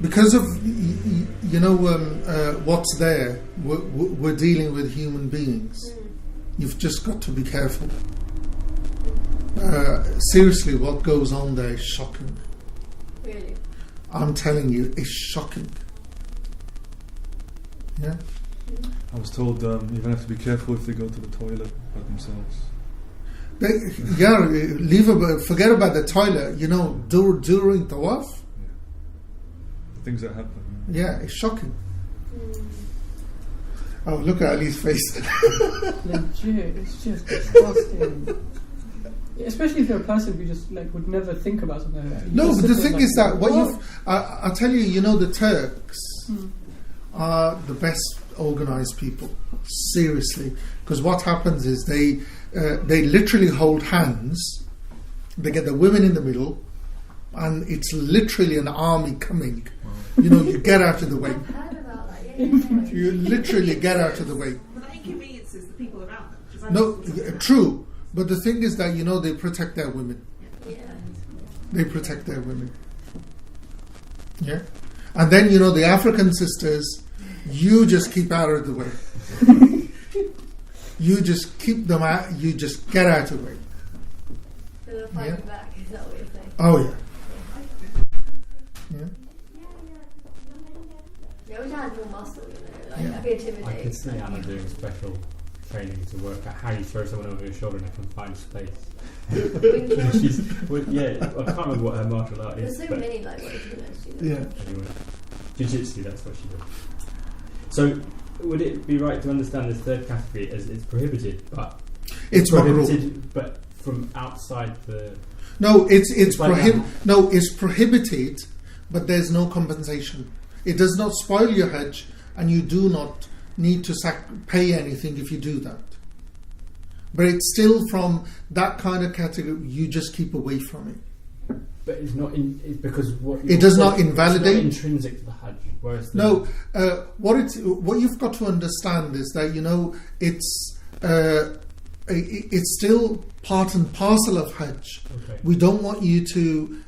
Speaker 1: Because of what's there, we're dealing with human beings. You've just got to be careful. Seriously, what goes on there is shocking.
Speaker 6: Really?
Speaker 1: I'm telling you, it's shocking. Yeah.
Speaker 3: I was told you even have to be careful if they go to the toilet by themselves.
Speaker 1: Forget about the toilet. During tawaf.
Speaker 3: Things that happen.
Speaker 1: Yeah, it's shocking. Oh, look at Ali's face.
Speaker 4: Legit, it's just disgusting. Especially if you're a person who just would never think about something like that.
Speaker 1: No, but the thing is that I'll tell you, the Turks are the best organized people. Seriously, because what happens is they literally hold hands. They get the women in the middle, and it's literally an army coming. You get out of the way.
Speaker 6: I've heard about that, yeah.
Speaker 1: You literally get out of the way.
Speaker 5: But that inconveniences the people around them.
Speaker 1: No, true. But the thing is that, they protect their women.
Speaker 6: Yeah.
Speaker 1: They protect their women. Yeah? And then, the African sisters, you just keep out of the way. You just keep them out, you just get out of the way.
Speaker 6: So they'll fight you back, is that what you're saying?
Speaker 1: Oh, yeah. Yeah.
Speaker 6: Yeah, I wish I had more muscle,
Speaker 1: Yeah.
Speaker 6: I'd be intimidated.
Speaker 2: I could see Anna doing special training to work out how you throw someone over your shoulder in a confined space. I can't remember what her martial art is.
Speaker 6: There's so many ways to do that.
Speaker 1: Yeah.
Speaker 2: Anyway, jiu-jitsu, that's what she did. So, would it be right to understand this third category as it's prohibited, but
Speaker 1: It's
Speaker 2: prohibited, but from outside the...
Speaker 1: No, it's
Speaker 2: like
Speaker 1: prohibited, but there's no compensation. It does not spoil your Hajj, and you do not need to pay anything if you do that. But it's still from that kind of category. You just keep away from it.
Speaker 2: But it's not it's because what
Speaker 1: it does not invalidate.
Speaker 2: It's not intrinsic to the Hajj. Whereas
Speaker 1: what you've got to understand is that it's still part and parcel of Hajj.
Speaker 2: Okay.
Speaker 1: We don't want you to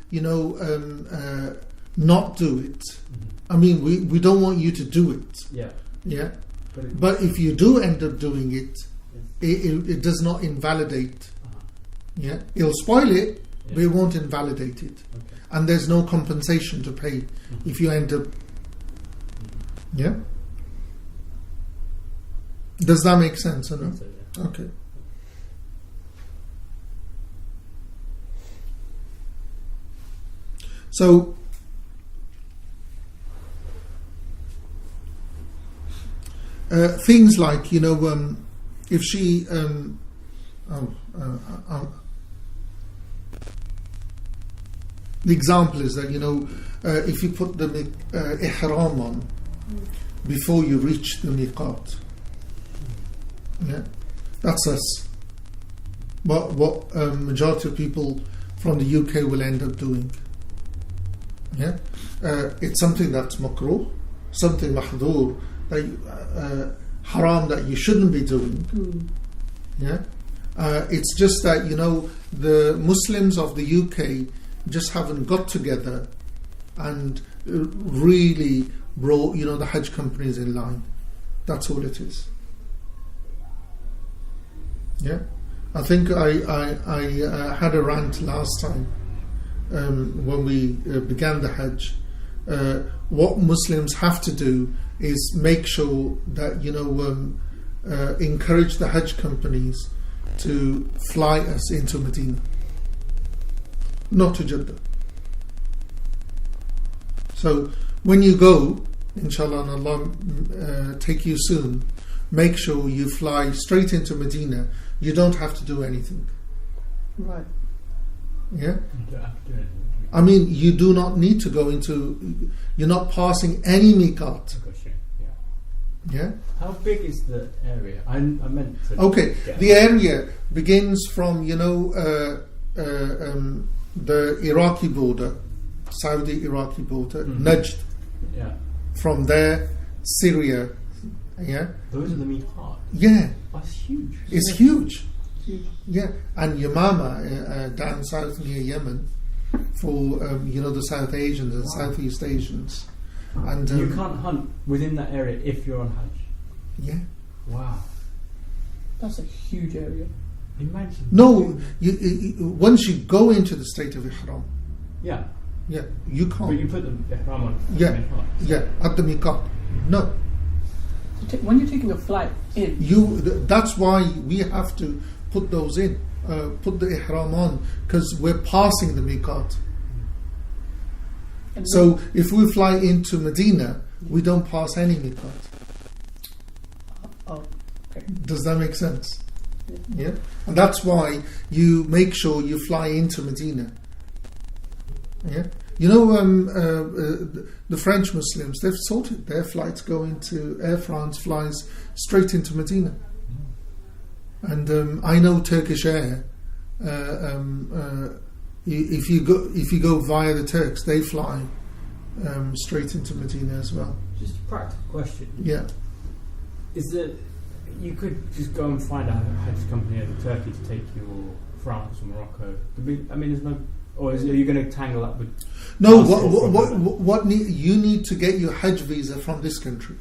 Speaker 1: not do it.
Speaker 2: Mm-hmm.
Speaker 1: I mean, we don't want you to do it.
Speaker 2: Yeah.
Speaker 1: Yeah. But if you do end up doing it, it does not invalidate. Yeah. It'll spoil it, but it won't invalidate it.
Speaker 2: Okay.
Speaker 1: And there's no compensation to pay if you end up. Yeah. Does that make sense or no?
Speaker 2: So, yeah.
Speaker 1: Okay. So things like if she the example is that if you put the ihram on before you reach the miqat, yeah, that's us. What majority of people from the UK will end up doing. Yeah, it's something that's makruh, something mahdhur. haram that you shouldn't be doing. Yeah, it's just that the Muslims of the UK just haven't got together and really brought the Hajj companies in line. That's all it is. Yeah, I think I had a rant last time when we began the Hajj. What Muslims have to do is make sure that encourage the Hajj companies to fly us into Medina, not to Jeddah. So when you go, inshallah, and Allah take you soon, make sure you fly straight into Medina. You don't have to do anything.
Speaker 4: Right.
Speaker 1: Yeah?
Speaker 2: You don't have to do anything.
Speaker 1: I mean, you do not need to go into... You're not passing any miqat. Yeah?
Speaker 2: How big is the area? I meant to...
Speaker 1: Okay, the area begins from, the Iraqi border, Saudi-Iraqi border, Najd.
Speaker 2: Yeah.
Speaker 1: From there, Syria. Yeah?
Speaker 2: Those are the miqat.
Speaker 1: Yeah.
Speaker 2: That's huge.
Speaker 1: It's huge. Yeah. And Yamama, down south near Yemen, for, the South Asians and Southeast Asians. And
Speaker 2: you can't hunt within that area if you're on Hajj.
Speaker 1: Yeah.
Speaker 2: Wow.
Speaker 4: That's a huge area.
Speaker 2: Imagine.
Speaker 1: No, you once you go into the state of Ihram,
Speaker 2: Yeah.
Speaker 1: yeah, you can't.
Speaker 2: But you put the ihram on.
Speaker 1: Yeah, yeah, at the miqat. No,
Speaker 4: When you're taking a flight in,
Speaker 1: that's why we have to put those in, put the ihram on, because we're passing the miqat.
Speaker 4: and
Speaker 1: So if we fly into Medina, we don't pass any miqat.
Speaker 4: oh, okay.
Speaker 1: Does that make sense? Yeah, and that's why you make sure you fly into Medina. Yeah, the French Muslims, they've sorted their flights going to Air France flies straight into Medina, and I know Turkish Air. If you go via the Turks, they fly straight into Medina as well.
Speaker 2: Just a practical question.
Speaker 1: Yeah.
Speaker 2: Is that you could just go and find a Hajj company in Turkey to take you, or France or Morocco? There's no. Or are you going to tangle up with?
Speaker 1: No, you need to get your Hajj visa from this country.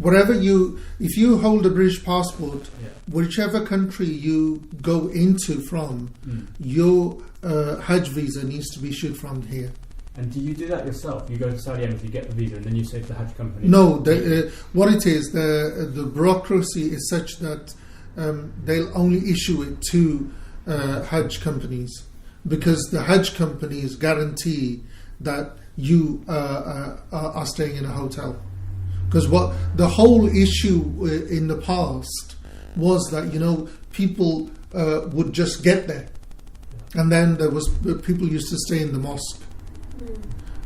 Speaker 1: If you hold a British passport, whichever country you go into from, your Hajj visa needs to be issued from here.
Speaker 2: And do you do that yourself? You go to Saudi Arabia, you get the visa, and then you say to the Hajj company?
Speaker 1: No, what it is, the bureaucracy is such that they'll only issue it to Hajj companies, because the Hajj companies guarantee that you are staying in a hotel. Because what the whole issue in the past was that people would just get there, and then people used to stay in the mosque.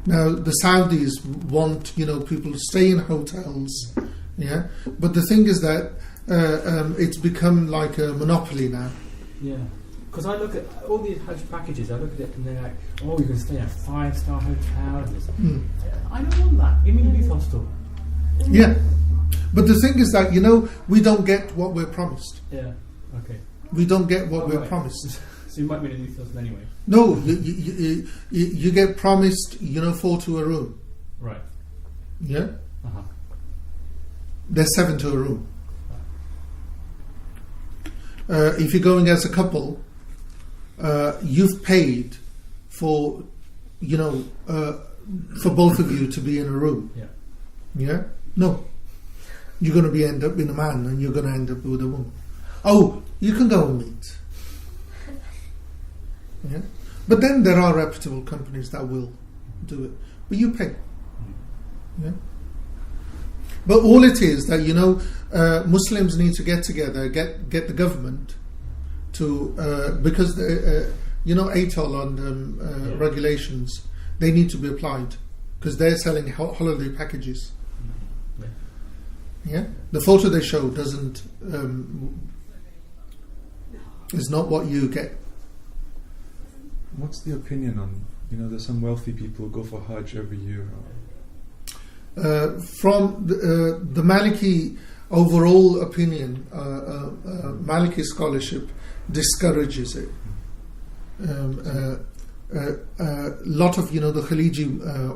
Speaker 1: Now the Saudis want people to stay in hotels, yeah. But the thing is that it's become like a monopoly now.
Speaker 2: Yeah. Because I look at all these Hajj packages, I look at it and they're like, oh, you can stay in a 5-star hotel. I don't want that. Give me a youth hostel.
Speaker 1: Yeah. But the thing is that, we don't get what we're promised.
Speaker 2: Yeah. Okay.
Speaker 1: We don't get what we're promised.
Speaker 2: So you might be in a youth hostel anyway.
Speaker 1: No, you get promised, 4 to a room.
Speaker 2: Right.
Speaker 1: Yeah.
Speaker 2: Uh-huh.
Speaker 1: There's 7 to a room. If you're going as a couple, you've paid for, for both of you to be in a room.
Speaker 2: Yeah.
Speaker 1: Yeah? No. You're going to end up in a man, and you're going to end up with a woman. Oh, you can go and meet. Yeah? But then there are reputable companies that will do it. But you pay. Yeah? But all it is that, Muslims need to get together, get the government to, because, ATOL and regulations, they need to be applied, because they're selling holiday packages. Yeah? The photo they show doesn't, is not what you get.
Speaker 3: What's the opinion on, there's some wealthy people who go for Hajj every year?
Speaker 1: From the Maliki overall opinion, Maliki scholarship discourages it. Lot of the Khaliji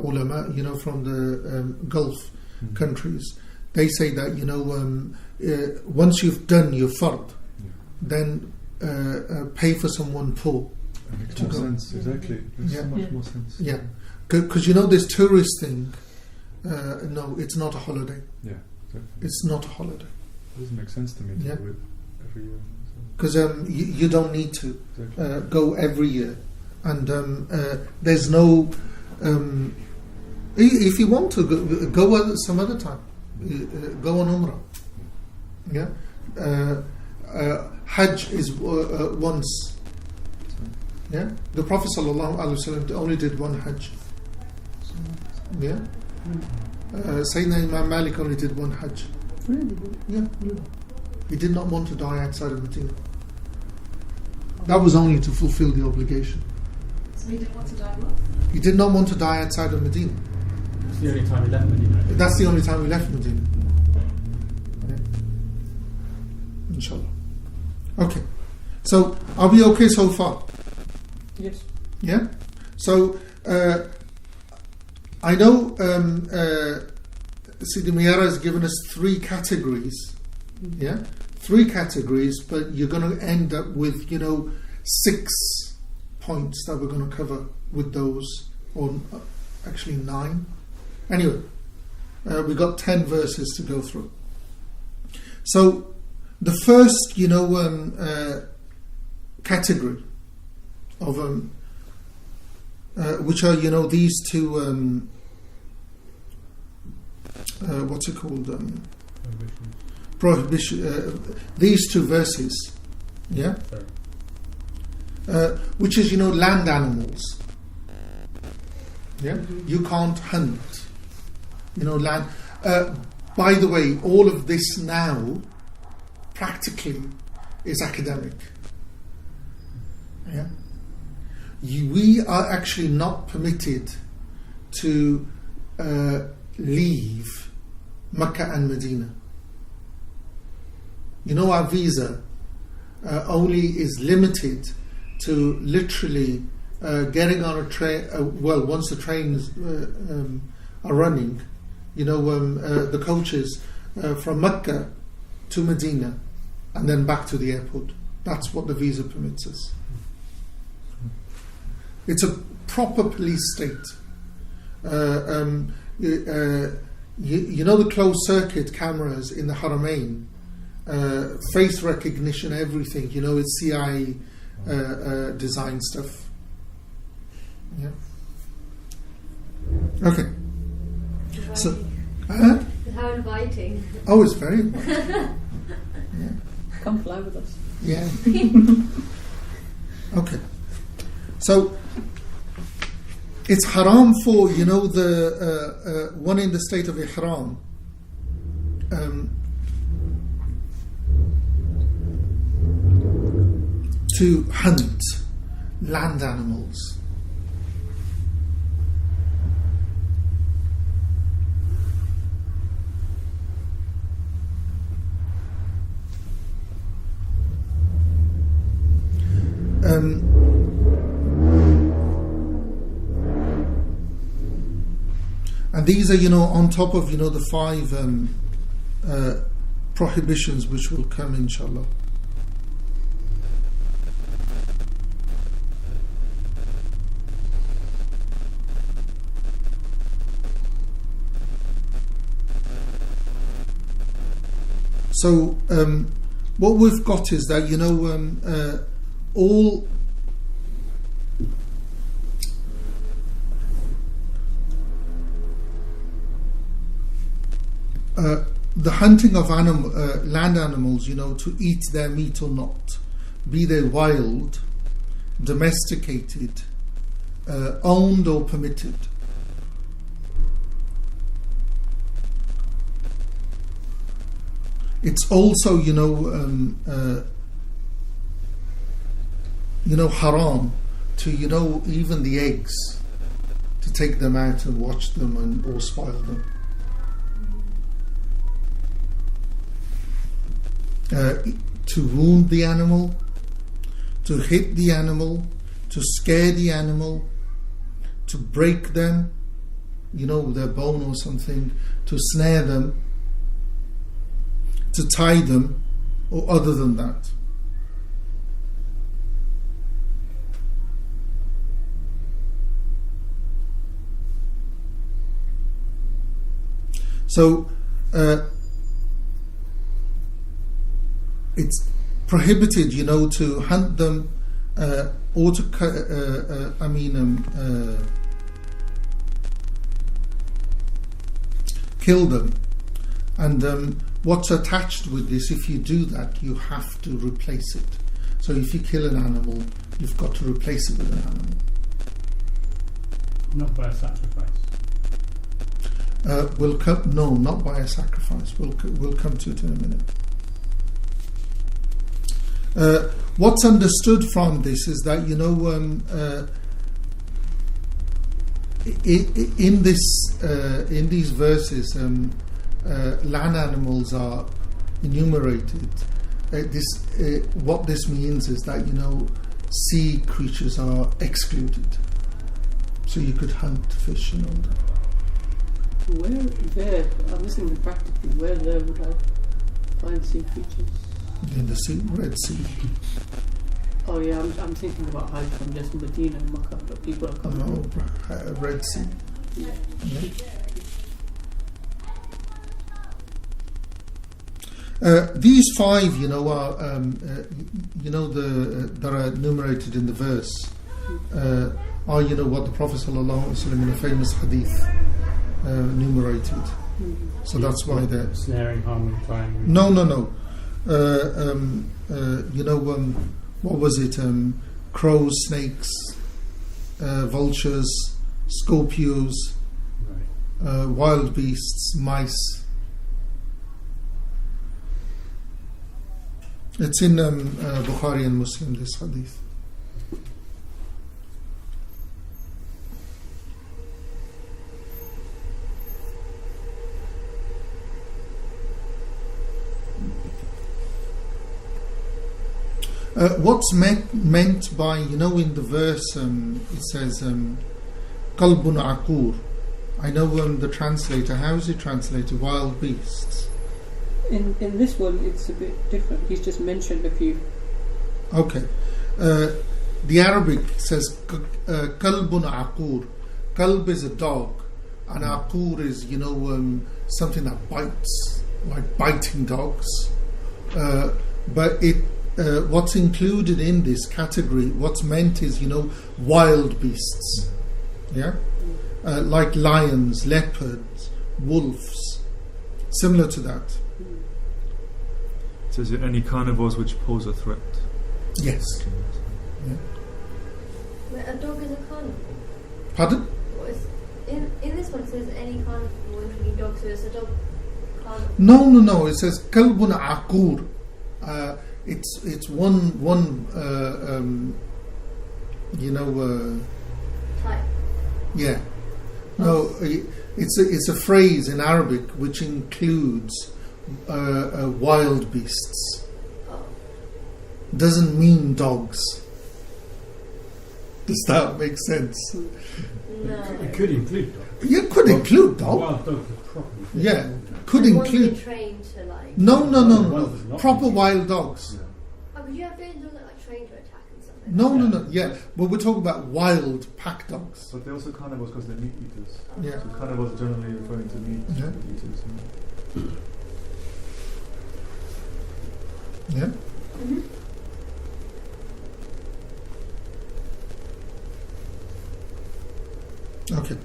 Speaker 1: ulama, from the Gulf countries, they say that once you've done your fard, then pay for someone poor.
Speaker 3: That makes more sense, exactly. Makes so much more sense.
Speaker 1: Yeah, because this tourist thing, no, it's not a holiday.
Speaker 3: Yeah, exactly.
Speaker 1: It's not a holiday.
Speaker 3: It doesn't make sense to me to do it every year.
Speaker 1: Because you don't need to go every year. And there's no... if you want to, go some other time. Go on Umrah. Yeah? Hajj is once. Yeah? The Prophet ﷺ only did one Hajj. Yeah? Sayyidina Imam Malik only did one Hajj.
Speaker 4: Really?
Speaker 1: Yeah. He did not want to die outside of Medina. That was only to fulfill the obligation.
Speaker 5: So he didn't want to die what?
Speaker 1: He did not want to die outside of Medina.
Speaker 2: That's the only time he left Medina.
Speaker 1: That's the only time we left Medina. Yeah. Inshallah. Okay. So, are we okay so far?
Speaker 4: Yes.
Speaker 1: Yeah? So, I know Sidi Miyara has given us 3 categories. Yeah? 3 categories, but you're going to end up with, 6 points that we're going to cover with those, or actually 9. Anyway, we've got 10 verses to go through. So, the first, category of which are these two what's it called prohibition, these 2 verses, yeah, which is land animals. Yeah, you can't hunt. Land. By the way, all of this now practically is academic. Yeah. We are actually not permitted to leave Mecca and Medina. Our visa only is limited to literally getting on a train. Once the trains are running, the coaches from Mecca to Medina and then back to the airport. That's what the visa permits us. It's a proper police state. The closed circuit cameras in the Haramain, face recognition, everything. It's CIA design stuff. Yeah. Okay. So,
Speaker 6: How inviting.
Speaker 1: oh, it's very inviting. Yeah.
Speaker 4: Come fly with us.
Speaker 1: Yeah. Okay. So it's haram for the one in the state of ihram to hunt land animals. And these are, on top of, the 5 prohibitions which will come, inshallah. So, what we've got is that, all the hunting of land animals, to eat their meat or not, be they wild, domesticated, owned or permitted. It's also, haram to, even the eggs, to take them out and watch them or spoil them. to wound the animal, to hit the animal, to scare the animal, to break them, their bone or something, to snare them, to tie them, or other than that. So it's prohibited, to hunt them or to kill them. And what's attached with this, if you do that, you have to replace it. So if you kill an animal, you've got to replace it with an animal.
Speaker 2: Not by a sacrifice.
Speaker 1: No, not by a sacrifice. We'll come to it in a minute. What's understood from this is that in these verses, land animals are enumerated. What this means is that sea creatures are excluded. So you could hunt fish and all that.
Speaker 4: Where there, I'm listening to practically, where there would I find sea creatures?
Speaker 1: In the sea, Red Sea.
Speaker 4: Oh yeah, I'm thinking about Hajj from just Medina and Makkah, but people are coming.
Speaker 1: Red Sea.
Speaker 4: Yeah.
Speaker 1: These five, are that are enumerated in the verse, are what the Prophet ﷺ in a famous hadith enumerated. So that's why they're
Speaker 2: snaring, harming, trying.
Speaker 1: No. What was it? Crows, snakes, vultures, scorpions,
Speaker 2: right.
Speaker 1: Wild beasts, mice. It's in Bukhari and Muslim, this hadith. What's meant by, in the verse, it says, Qalbun Akur. I know the translator. How is it translated? Wild beasts.
Speaker 4: In this one, it's a bit different. He's just mentioned a few.
Speaker 1: Okay. The Arabic says Qalbun Akur. Qalb is a dog, and Akur is, something that bites, like biting dogs. But what's included in this category, what's meant is, wild beasts. Yeah? Like lions, leopards, wolves. Similar to that.
Speaker 3: It says any carnivores which pose a threat.
Speaker 1: Yes. Yeah.
Speaker 6: Wait, a dog is a carnivore?
Speaker 1: Pardon?
Speaker 6: In this one it says any carnivore, including dogs, so it's a dog carnivore.
Speaker 1: No. It says Kalbun Akur. It's one
Speaker 6: Type.
Speaker 1: Yeah. No, it's a phrase in Arabic which includes wild beasts.
Speaker 6: Oh.
Speaker 1: Doesn't mean dogs. Does that make sense?
Speaker 6: No.
Speaker 2: It could include dogs.
Speaker 1: Yeah, could include dog.
Speaker 2: Wild dogs are properly.
Speaker 1: Yeah, could
Speaker 6: And ones
Speaker 1: include.
Speaker 6: you're trained to like.
Speaker 1: No.
Speaker 2: Ones not
Speaker 1: Proper
Speaker 2: included.
Speaker 1: wild dogs.
Speaker 6: Oh, but you have those dogs that like trained to attack and stuff. Like
Speaker 1: No.
Speaker 6: that.
Speaker 1: Yeah, but we're talking about wild pack dogs.
Speaker 3: But they're also carnivores because they're meat eaters.
Speaker 1: Yeah.
Speaker 3: So carnivores are generally referring to meat
Speaker 1: Yeah.
Speaker 3: eaters.
Speaker 1: Yeah.
Speaker 6: Mm-hmm.
Speaker 1: Okay.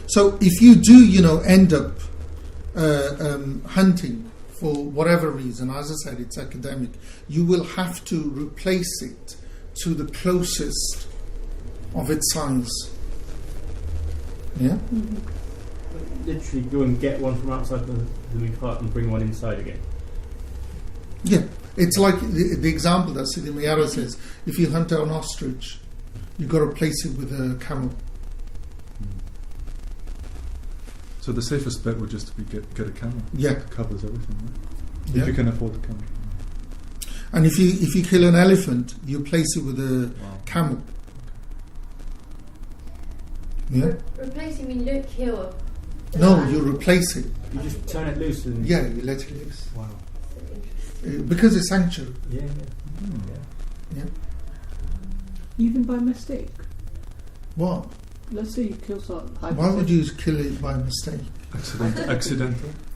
Speaker 1: So if you do, end up hunting for whatever reason, as I said, it's academic, you will have to replace it to the closest of its size. Yeah?
Speaker 2: Literally go and get one from outside the cart and bring one inside again.
Speaker 1: Yeah. It's like the example that Sidi Mayara says, if you hunt an ostrich, you've got to replace it with a camel.
Speaker 3: So the safest bet would just be get a camel.
Speaker 1: Yeah.
Speaker 3: It covers everything. Right?
Speaker 1: Yeah.
Speaker 3: If you can afford the camel.
Speaker 1: And if you kill an elephant, you place it with a
Speaker 3: Wow.
Speaker 1: camel. Yeah.
Speaker 6: Replacing mean you don't kill.
Speaker 1: No, you replace it.
Speaker 2: You just turn it loose and
Speaker 1: Yeah, you let it loose.
Speaker 2: wow.
Speaker 1: Because it's sanctuary.
Speaker 2: Yeah, yeah.
Speaker 3: Hmm.
Speaker 1: Yeah.
Speaker 4: Even by mistake.
Speaker 1: What?
Speaker 4: Let's say you kill someone.
Speaker 1: Why would you kill it by mistake?
Speaker 3: Accidental.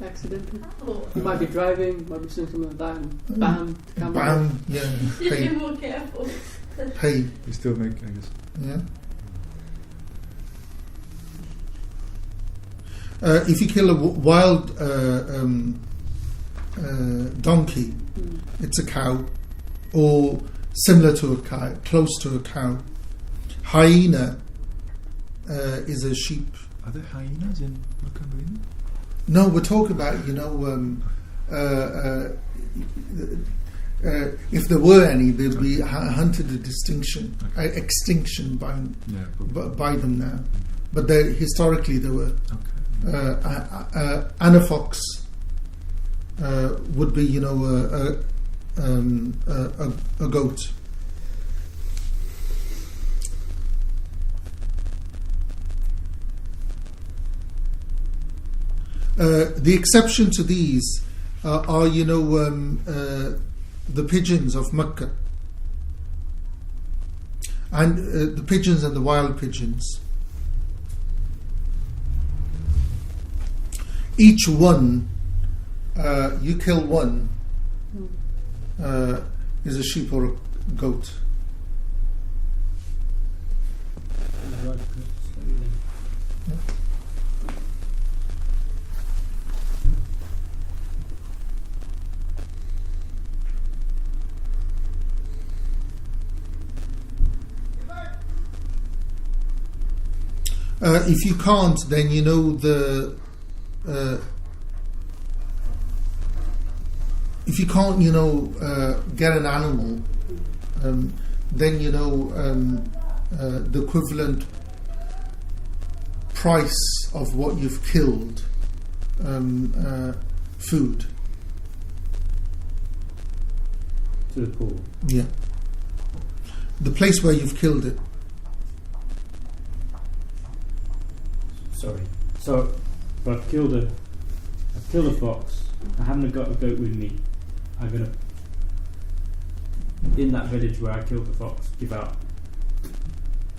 Speaker 4: Accidentally.
Speaker 6: Oh.
Speaker 4: You might be driving, might be doing something like that, and bam, the camera.
Speaker 1: Bam. Yeah.
Speaker 6: Be
Speaker 1: Pay.
Speaker 6: more careful.
Speaker 1: Pay.
Speaker 3: You still make, I guess.
Speaker 1: Yeah. If you kill a wild donkey,
Speaker 4: Mm.
Speaker 1: it's a cow, or similar to a cow, close to a cow. Hyena is a sheep.
Speaker 3: Are there hyenas in Makkah and Medina?
Speaker 1: No, we're talking about, if there were any, they'd be hunted extinction by
Speaker 3: Yeah. But,
Speaker 1: by them now. But historically there were.
Speaker 3: okay.
Speaker 1: And a fox would be, a goat. The exception to these are, the pigeons of Mecca, and the pigeons and the wild pigeons. Each one, you kill one, is a sheep or a goat. If you can't, then if you can't, get an animal, then the equivalent price of what you've killed, food.
Speaker 2: To the pool.
Speaker 1: Yeah. The place where you've killed it.
Speaker 2: Sorry. So, if I've killed a fox, I haven't got a goat with me, I'm gonna, in that village where I killed the fox, give out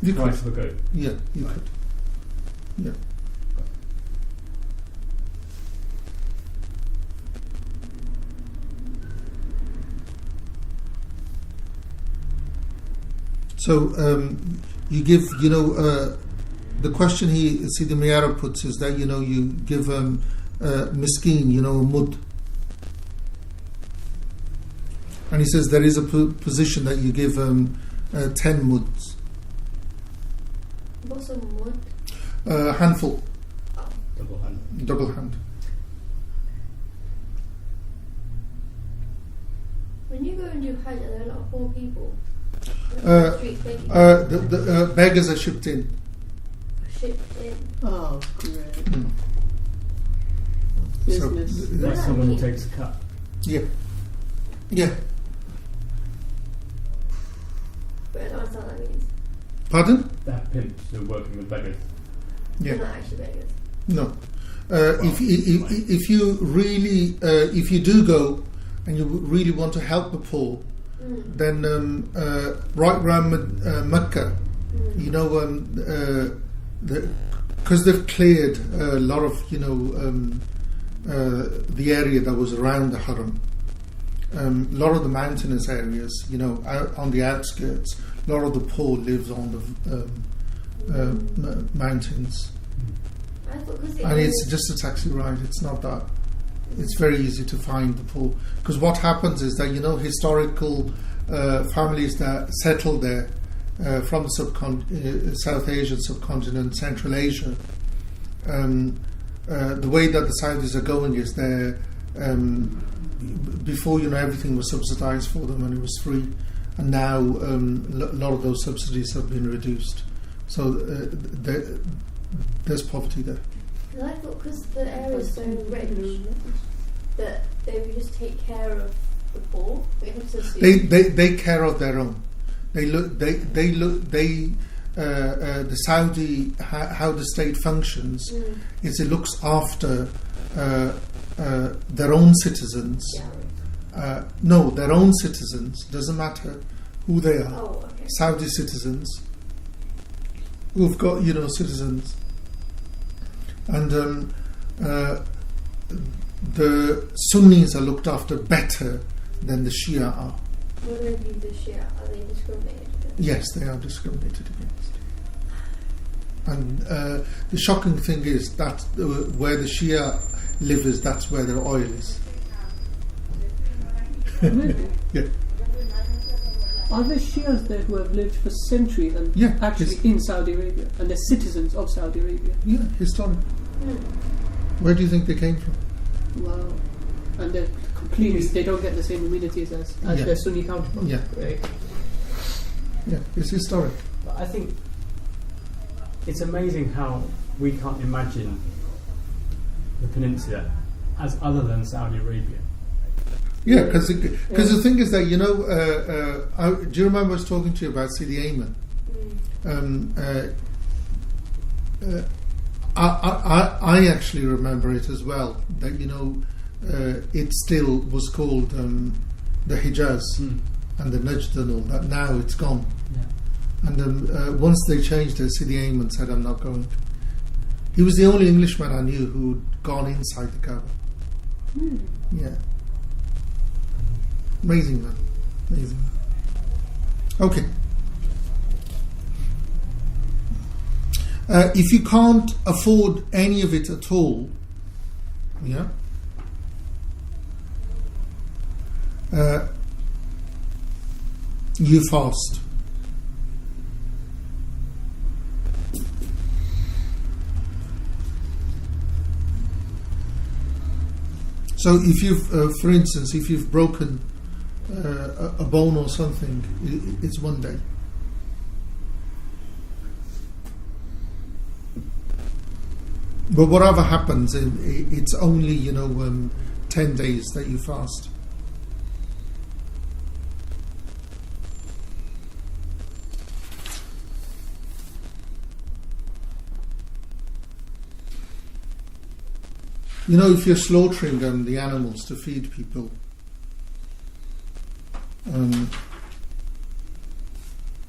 Speaker 1: You
Speaker 2: the price
Speaker 1: could.
Speaker 2: of a goat.
Speaker 1: Yeah, you
Speaker 2: Right.
Speaker 1: could. Yeah. So you give, the question he Sidi Miyara puts is that you give miskin, a mud, and he says there is a position that you give 10 muds,
Speaker 6: What's a mud?
Speaker 1: handful,
Speaker 2: Double hand.
Speaker 1: double hand.
Speaker 6: When you go and do Hajj, are there a lot of poor people?
Speaker 1: Uh,
Speaker 6: Street begging?
Speaker 1: The beggars are shipped in.
Speaker 6: Shipped in.
Speaker 4: Oh, great.
Speaker 1: Mm.
Speaker 4: Business.
Speaker 1: So,
Speaker 6: What
Speaker 2: Like
Speaker 6: does that
Speaker 2: someone who
Speaker 6: mean?
Speaker 2: takes a cut.
Speaker 1: yeah. Yeah.
Speaker 6: But I don't understand what that means.
Speaker 1: Pardon?
Speaker 2: They have pimps who are working with beggars.
Speaker 1: Yeah.
Speaker 6: They're not actually beggars.
Speaker 1: No. If you really, if you do go and you really want to help the poor, then right around Mecca, because they've cleared a lot of, the area that was around the Haram. A lot of the mountainous areas, out on the outskirts, a lot of the poor lives on the mountains.
Speaker 6: I thought because
Speaker 1: And it's just a taxi ride. It's not that. It's very easy to find the poor. Because what happens is that, historical families that settled there from the South Asian subcontinent, Central Asia, the way that the Saudis are going is they're, before, everything was subsidized for them and it was free. And now a lot of those subsidies have been reduced. So there's poverty there.
Speaker 6: Because I thought because the area is so rich that they would just take care of the poor. We have to assume.
Speaker 1: They care of their own. The Saudi, how the state functions is it looks after their own citizens.
Speaker 6: Yeah.
Speaker 1: No, their own citizens, doesn't matter who they are.
Speaker 6: Oh, okay.
Speaker 1: Saudi citizens who've got, citizens. And the Sunnis are looked after better than the Shia are.
Speaker 6: What do they do, the Shia? Are they discriminated against?
Speaker 1: Yes, they are discriminated against. And the shocking thing is that where the Shia live is, that's where their oil is. Yeah.
Speaker 4: Are there Shias there who have lived for centuries and actually in Saudi Arabia, and they're citizens of Saudi Arabia?
Speaker 1: Yeah, historic. Where do you think they came from?
Speaker 4: Wow. And they're completely, they don't get the same amenities as their Sunni counterparts.
Speaker 1: Yeah.
Speaker 4: Right?
Speaker 1: Yeah, it's historic.
Speaker 2: But I think it's amazing how we can't imagine the peninsula as other than Saudi Arabia.
Speaker 1: Yeah, because the thing is that, do you remember I was talking to you about Sidi Ayman? I actually remember it as well, that, it still was called the Hijaz and the Najd and all that. Now it's gone.
Speaker 2: Yeah.
Speaker 1: And once they changed it, Sidi Ayman said, I'm not going. He was the only Englishman I knew who'd gone inside the Kaaba. Yeah. Amazing, man. Amazing. Okay. If you can't afford any of it at all, you fast. So if you've, for instance, if you've broken a bone or something, it's one day. But whatever happens, it's only 10 days that you fast. If you're slaughtering the animals to feed people,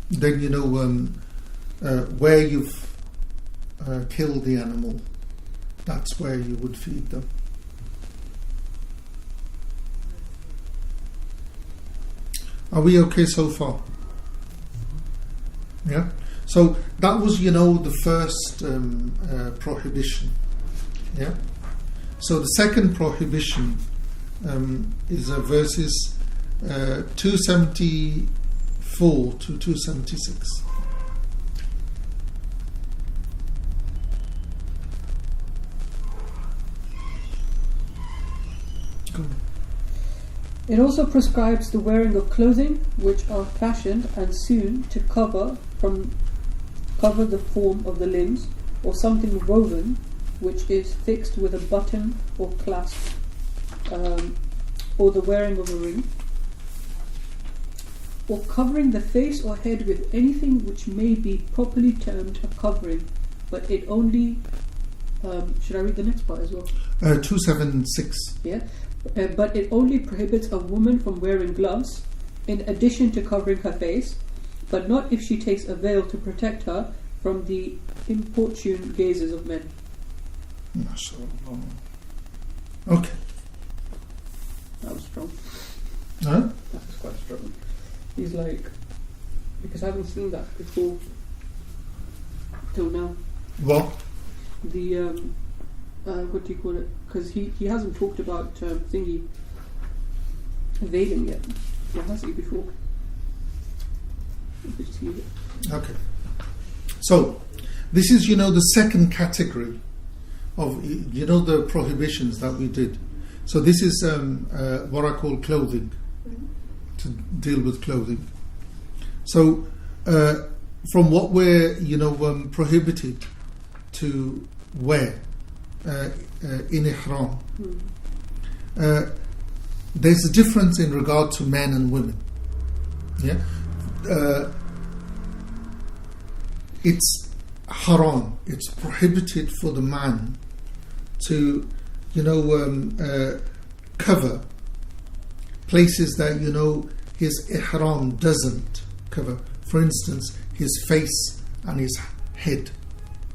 Speaker 1: then where you've killed the animal, that's where you would feed them. Are we okay so far? Yeah. So that was, the first prohibition. Yeah. So the second prohibition is verses 274 to 276. Go on.
Speaker 4: It also prescribes the wearing of clothing which are fashioned and sewn to cover the form of the limbs, or something woven which is fixed with a button or clasp, or the wearing of a ring, or covering the face or head with anything which may be properly termed a covering, but it only should I read the next part as well?
Speaker 1: 276.
Speaker 4: Yeah. But it only prohibits a woman from wearing gloves in addition to covering her face, but not if she takes a veil to protect her from the importune gazes of men.
Speaker 1: Okay.
Speaker 4: That was strong.
Speaker 1: Huh?
Speaker 4: That was quite strong. He's like, because I haven't seen that before till now.
Speaker 1: What?
Speaker 4: The what do you call it? Because he hasn't talked about thingy veiling yet. Or has he before? Let me just leave it.
Speaker 1: Okay. So this is, the second category of, the prohibitions that we did. So this is what I call clothing, to deal with clothing. So from what we're, prohibited to wear, in ihram. There's a difference in regard to men and women. Yeah, it's haram. It's prohibited for the man to, cover places that his ihram doesn't cover. For instance, his face and his head.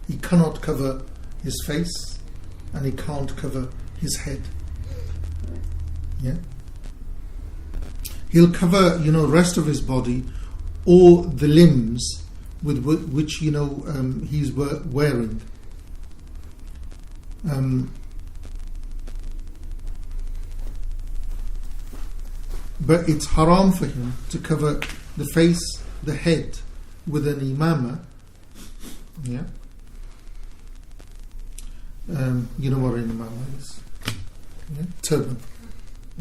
Speaker 1: He cannot cover his face and he can't cover his head. Yeah. He'll cover, rest of his body or the limbs with which he's wearing. But it's haram for him to cover the face, the head with an imama. Yeah. You know what an imama is? Yeah? Turban.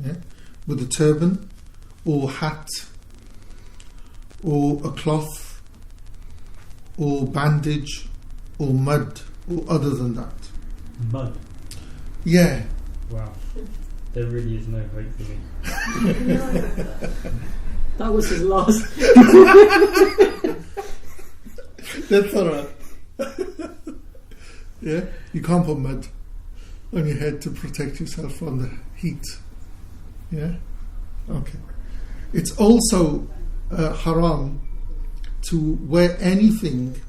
Speaker 1: Yeah. With a turban or hat or a cloth or bandage or mud or other than that.
Speaker 2: Mud?
Speaker 1: Yeah.
Speaker 2: Wow. There really is no hope for me.
Speaker 4: That was his last.
Speaker 1: That's alright. Yeah, you can't put mud on your head to protect yourself from the heat. Yeah, okay. It's also haram to wear anything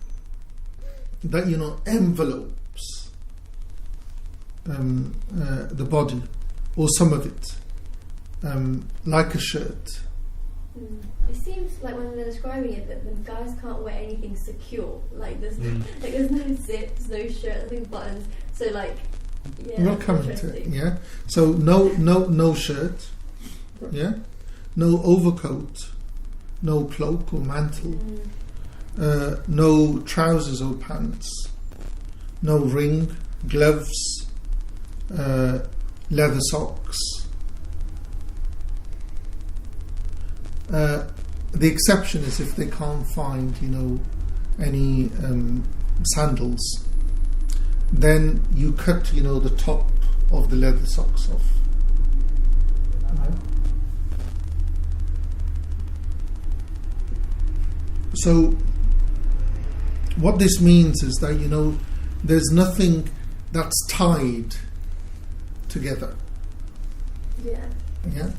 Speaker 1: that envelopes the body or some of it, like a shirt.
Speaker 6: It seems like when they're describing it that the guys can't wear anything secure. Like there's no zips, no shirt, no buttons. So yeah.
Speaker 1: We'll come into it. Yeah. So no shirt. Yeah. No overcoat. No cloak or mantle. No trousers or pants. No ring, gloves, leather socks. The exception is if they can't find, any sandals, then you cut, the top of the leather socks off. So, what this means is that, there's nothing that's tied together.
Speaker 6: Yeah.
Speaker 1: Yeah.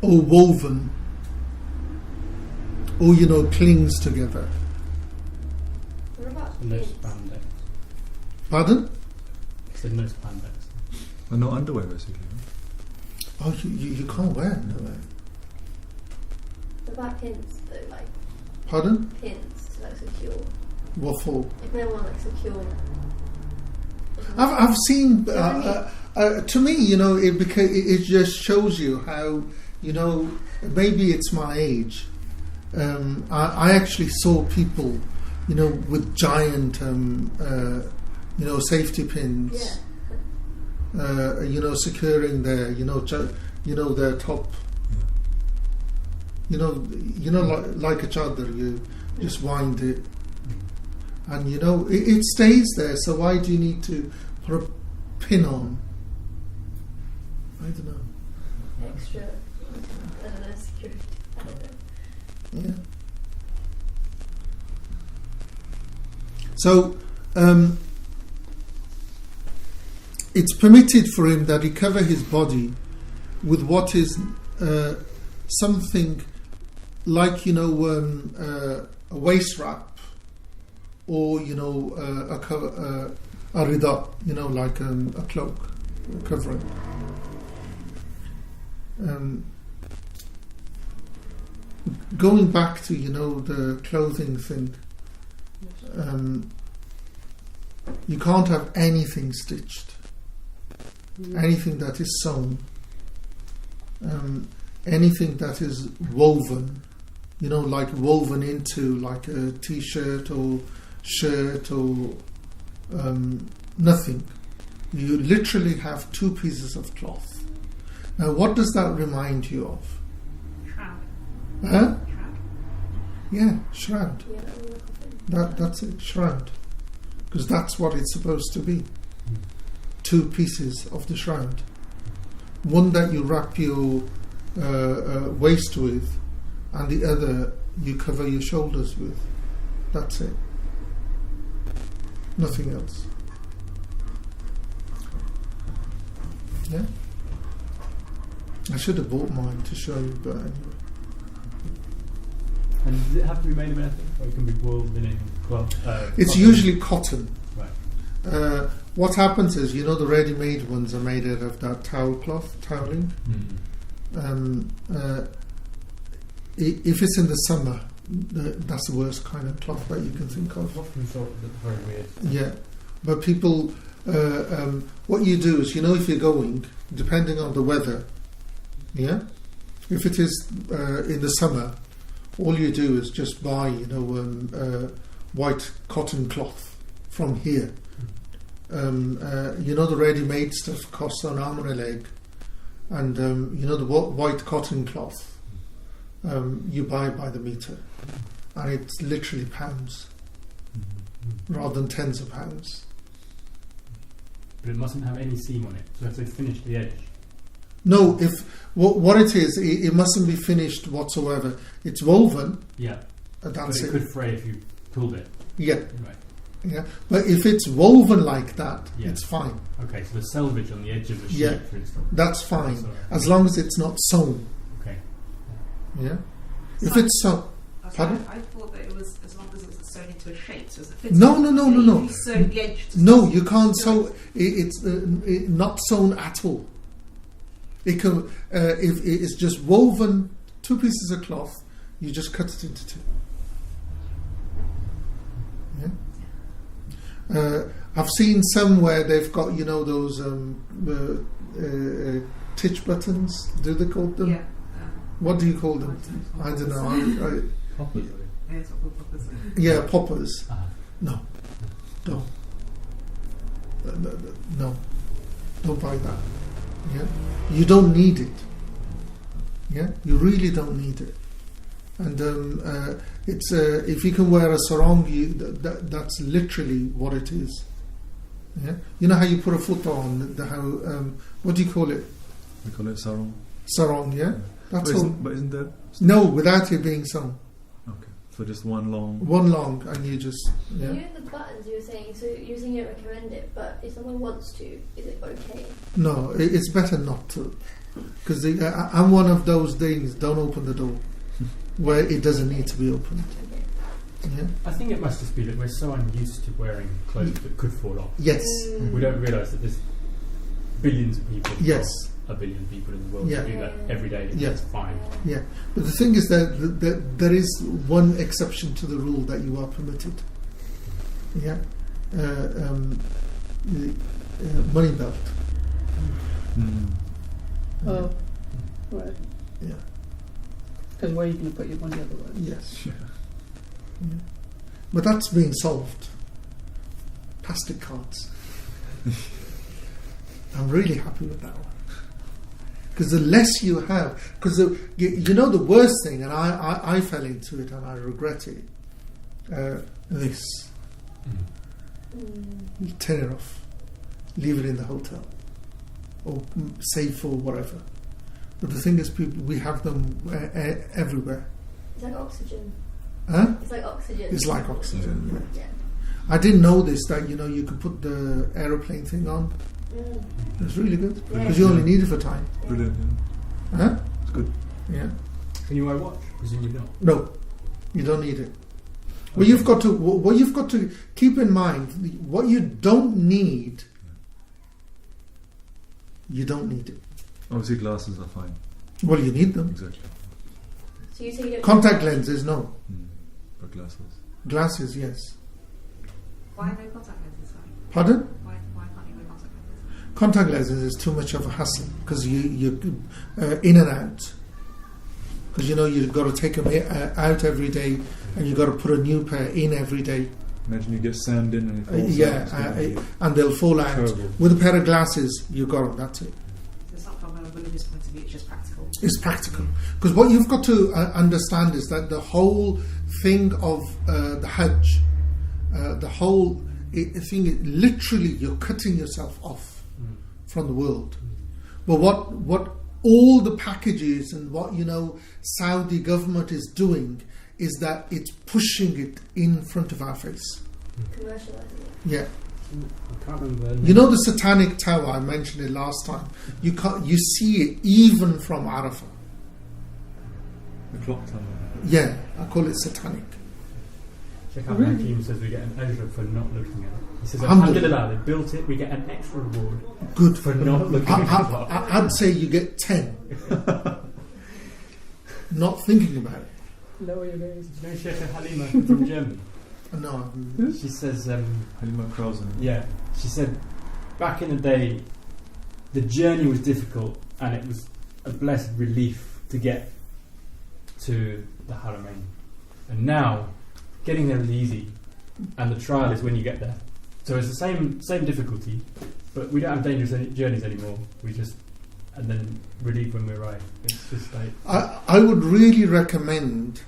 Speaker 1: Or woven, or clings together.
Speaker 6: What about
Speaker 2: No
Speaker 6: kids?
Speaker 2: spandex.
Speaker 1: Pardon?
Speaker 2: I said no spandex.
Speaker 3: And no underwear, basically.
Speaker 1: Oh, you can't wear underwear.
Speaker 6: What about pins though?
Speaker 1: Pardon?
Speaker 6: Pins to secure.
Speaker 1: What for?
Speaker 6: If they want secure.
Speaker 1: I've seen. To me, it just shows you how. Maybe it's my age. I actually saw people, with giant, safety pins.
Speaker 6: Yeah.
Speaker 1: Securing their, their top. Like a chadar, you just wind it, and it stays there. So why do you need to put a pin on? I don't know.
Speaker 6: Extra. I don't know, security. I don't know.
Speaker 1: Yeah. So it's permitted for him that he cover his body with what is something like a waist wrap or a rida, like a cloak covering. Going back to the clothing thing, you can't have anything stitched, anything that is sewn, anything that is woven, like woven into like a t-shirt or shirt or nothing. You literally have two pieces of cloth. Now, what does that remind you of?
Speaker 5: Shroud.
Speaker 1: Huh?
Speaker 5: Shroud.
Speaker 1: Yeah, shroud.
Speaker 6: Yeah, that was a coffin.
Speaker 1: That's it, shroud. Because that's what it's supposed to be. 2 pieces of the shroud. One that you wrap your waist with, and the other you cover your shoulders with. That's it. Nothing else. Yeah? I should have bought mine to show you, but anyway.
Speaker 2: And does it have to be made of anything? Or it can be wool, linen, cloth?
Speaker 1: It's
Speaker 2: cotton?
Speaker 1: usually cotton.
Speaker 2: Right.
Speaker 1: What happens is, you know, the ready-made ones are made out of that towel cloth, toweling. If it's in the summer, that's the worst kind of cloth that you can think of.
Speaker 2: I've often thought that's very weird.
Speaker 1: Yeah, but people, what you do is, you know, if you're going, depending on the weather, yeah, if it is in the summer, all you do is just buy, you know, white cotton cloth from here. You know, the ready-made stuff costs an arm and a leg, and you know, the white cotton cloth you buy by the meter, and it's literally pounds rather than tens of pounds.
Speaker 2: But it mustn't have any seam on it, so if they finish the edge.
Speaker 1: No, if what it is, it mustn't be finished whatsoever. It's woven.
Speaker 2: Yeah. But
Speaker 1: That's
Speaker 2: it
Speaker 1: it.
Speaker 2: could fray if you pulled it.
Speaker 1: Yeah,
Speaker 2: Right.
Speaker 1: yeah. But if it's woven like that,
Speaker 2: Yeah.
Speaker 1: it's fine.
Speaker 2: Okay, so the selvage on the edge of the sheet,
Speaker 1: Yeah.
Speaker 2: for instance.
Speaker 1: That's fine,
Speaker 2: That's all right.
Speaker 1: as long as it's not sewn.
Speaker 2: Okay.
Speaker 1: Yeah. If it's sewn. Pardon?
Speaker 5: I thought that it was as long as it was sewn into a shape, so it fits.
Speaker 1: No.
Speaker 5: If you sew the edge.
Speaker 1: No, you can't sew. It's not sewn at all. It can. If it's just woven, 2 pieces of cloth, you just cut it into 2. Yeah. I've seen some where they've got, you know, those titch buttons. Do they call them?
Speaker 5: Yeah.
Speaker 1: What do you call them? I don't know.
Speaker 3: Poppers,
Speaker 5: Yeah, it's what we'll put this in.
Speaker 1: Yeah, poppers.
Speaker 2: Uh-huh.
Speaker 1: No, don't. No, don't buy that. Yeah, you don't need it. Yeah, you really don't need it. And it's if you can wear a sarong, that's literally what it is. Yeah, you know how you put a foot on how what do you call it?
Speaker 3: We call it sarong.
Speaker 1: Sarong, yeah. That's all.
Speaker 3: But isn't there?
Speaker 1: No, without it being sewn.
Speaker 3: Okay, so just one long.
Speaker 1: One long, and you just
Speaker 6: You know the buttons you were saying, so using it recommend it, but if someone wants to, is it okay?
Speaker 1: No, it's better not to, because I'm one of those things. Don't open the door where it doesn't need to be opened.
Speaker 6: Okay.
Speaker 1: Yeah.
Speaker 2: I think it must just be that we're so unused to wearing clothes that could fall off.
Speaker 1: Yes.
Speaker 2: We don't realise that there's billions of people.
Speaker 1: Yes.
Speaker 2: A billion people in the world
Speaker 1: Yeah.
Speaker 2: who do that every day. And
Speaker 1: Yeah.
Speaker 2: That's fine.
Speaker 1: Yeah. But the thing is that there is one exception to the rule that you are permitted. Yeah. Money belt.
Speaker 4: Oh, right.
Speaker 1: Yeah.
Speaker 4: Because where are you going to put your money otherwise?
Speaker 1: Yes. Yeah. But that's being solved. Plastic cards. I'm really happy with that one. Because the less you have, because you know the worst thing, and I fell into it and I regret it. This, you turn it off, leave it in the hotel, or save for whatever. But the thing is, people, we have them everywhere.
Speaker 6: It's like oxygen.
Speaker 1: Huh?
Speaker 6: It's like oxygen.
Speaker 1: It's like oxygen.
Speaker 6: Yeah.
Speaker 1: I didn't know this, that you know you could put the aeroplane thing on. It's really good because you only need it for time.
Speaker 3: Brilliant. Yeah.
Speaker 1: Huh?
Speaker 3: It's good.
Speaker 1: Yeah.
Speaker 2: Can you wear a watch? Presumably not.
Speaker 1: No, you don't need it. Well, you've got to keep in mind what you don't need. You don't need it.
Speaker 3: Obviously, glasses are fine.
Speaker 1: Well, you need them.
Speaker 3: Exactly.
Speaker 6: So you say you don't
Speaker 1: Contact lenses, no.
Speaker 3: But glasses.
Speaker 1: Glasses, yes.
Speaker 5: Why no contact lenses? Sorry.
Speaker 1: Pardon?
Speaker 5: Why can't you wear contact lenses?
Speaker 1: Contact lenses is too much of a hassle because you're in and out. Because you know you've got to take them out every day, and you've got to put a new pair in every day.
Speaker 3: Imagine you get sand in and it falls out. It's gonna be
Speaker 1: and they'll fall out.
Speaker 3: terrible.
Speaker 1: With a pair of glasses, you've got them. That's it.
Speaker 5: So it's not from a religious point of view, it's just practical.
Speaker 1: It's practical. Because what you've got to understand is that the whole thing of the Hajj the whole thing, literally you're cutting yourself off from the world. But what all the packages and what Saudi government is doing is that it's pushing it in front of our face.
Speaker 6: Commercializing it.
Speaker 1: Yeah.
Speaker 2: I can't remember.
Speaker 1: The Satanic Tower, I mentioned it last time. You see it even from Arafah.
Speaker 3: The clock tower.
Speaker 1: Yeah, I call it satanic.
Speaker 2: Check out
Speaker 4: Really?
Speaker 2: Hakim says we get an ajr for not looking at it. He says,
Speaker 1: Alhamdulillah.
Speaker 2: Alhamdulillah, they built it, we get an extra reward
Speaker 1: Good.
Speaker 2: for not looking at the clock.
Speaker 1: I'd say you get 10. Not thinking about it.
Speaker 4: Lower your gaze.
Speaker 2: Do you know Sheikh Halima from Germany?
Speaker 1: No.
Speaker 2: She says,
Speaker 3: Halima Krausen.
Speaker 2: yeah, she said back in the day the journey was difficult and it was a blessed relief to get to the Haramain. And now getting there is easy and the trial is when you get there. So it's the same difficulty, but we don't have dangerous journeys anymore. We just, and then relief when we arrive. It's just like...
Speaker 1: I would really recommend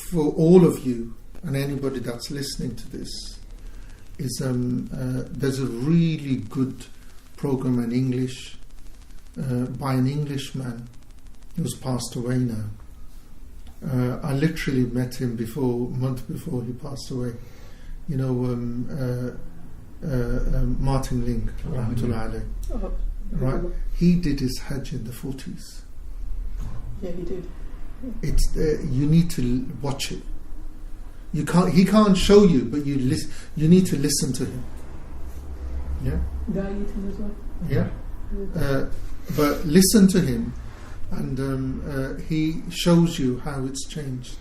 Speaker 1: for all of you and anybody that's listening to this is there's a really good program in English by an Englishman who's passed away now. I literally met him a month before he passed away. Martin Ling, rahmatullahi alayh.
Speaker 4: Oh,
Speaker 1: Right? He did his Hajj in the 40s.
Speaker 4: yeah, he did.
Speaker 1: It's you need to watch it. He can't show you, but you need to listen to him. Yeah,
Speaker 4: Guy Eaton as well.
Speaker 1: yeah. But listen to him, and he shows you how it's changed.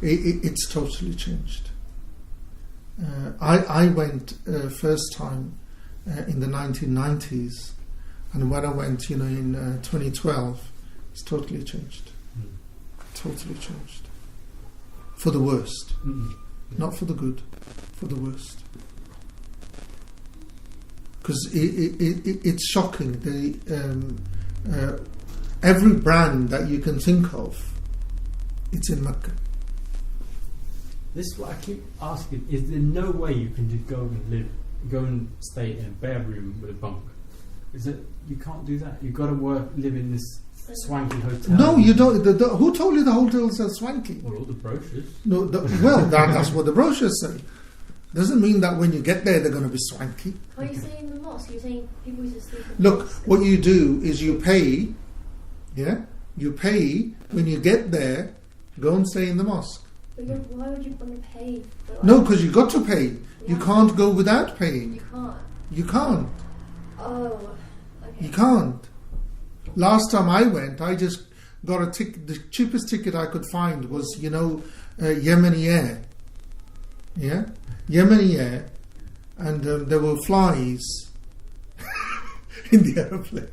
Speaker 1: It's totally changed. I went first time in the 1990s, and when I went, in 2012, it's totally changed. Totally changed. For the worst. Not for the good, for the worst. Because it's shocking. Every brand that you can think of, it's in Mecca.
Speaker 2: This is what I keep asking. Is there no way you can just go and stay in a bare room with a bunk? Is it, you can't do that? You've got to live in this swanky hotel.
Speaker 1: No, you don't. Who told you the hotels are swanky?
Speaker 2: Well, all the brochures.
Speaker 1: No, that's what the brochures say. Doesn't mean that when you get there they're going to be swanky.
Speaker 6: Are you saying the mosque? You're saying people used to sleep in the
Speaker 1: Look,
Speaker 6: mosque?
Speaker 1: what you do is you pay. Yeah, you pay when you get there. Go and stay in the mosque.
Speaker 6: But why would you want to pay?
Speaker 1: No, because you got to pay. You can't go without paying.
Speaker 6: You can't.
Speaker 1: You can't.
Speaker 6: Oh, okay.
Speaker 1: You can't. Last time I went, I just got a ticket. The cheapest ticket I could find was, Yemeni Air. Yeah, Yemeni Air, and there were flies in the aeroplane.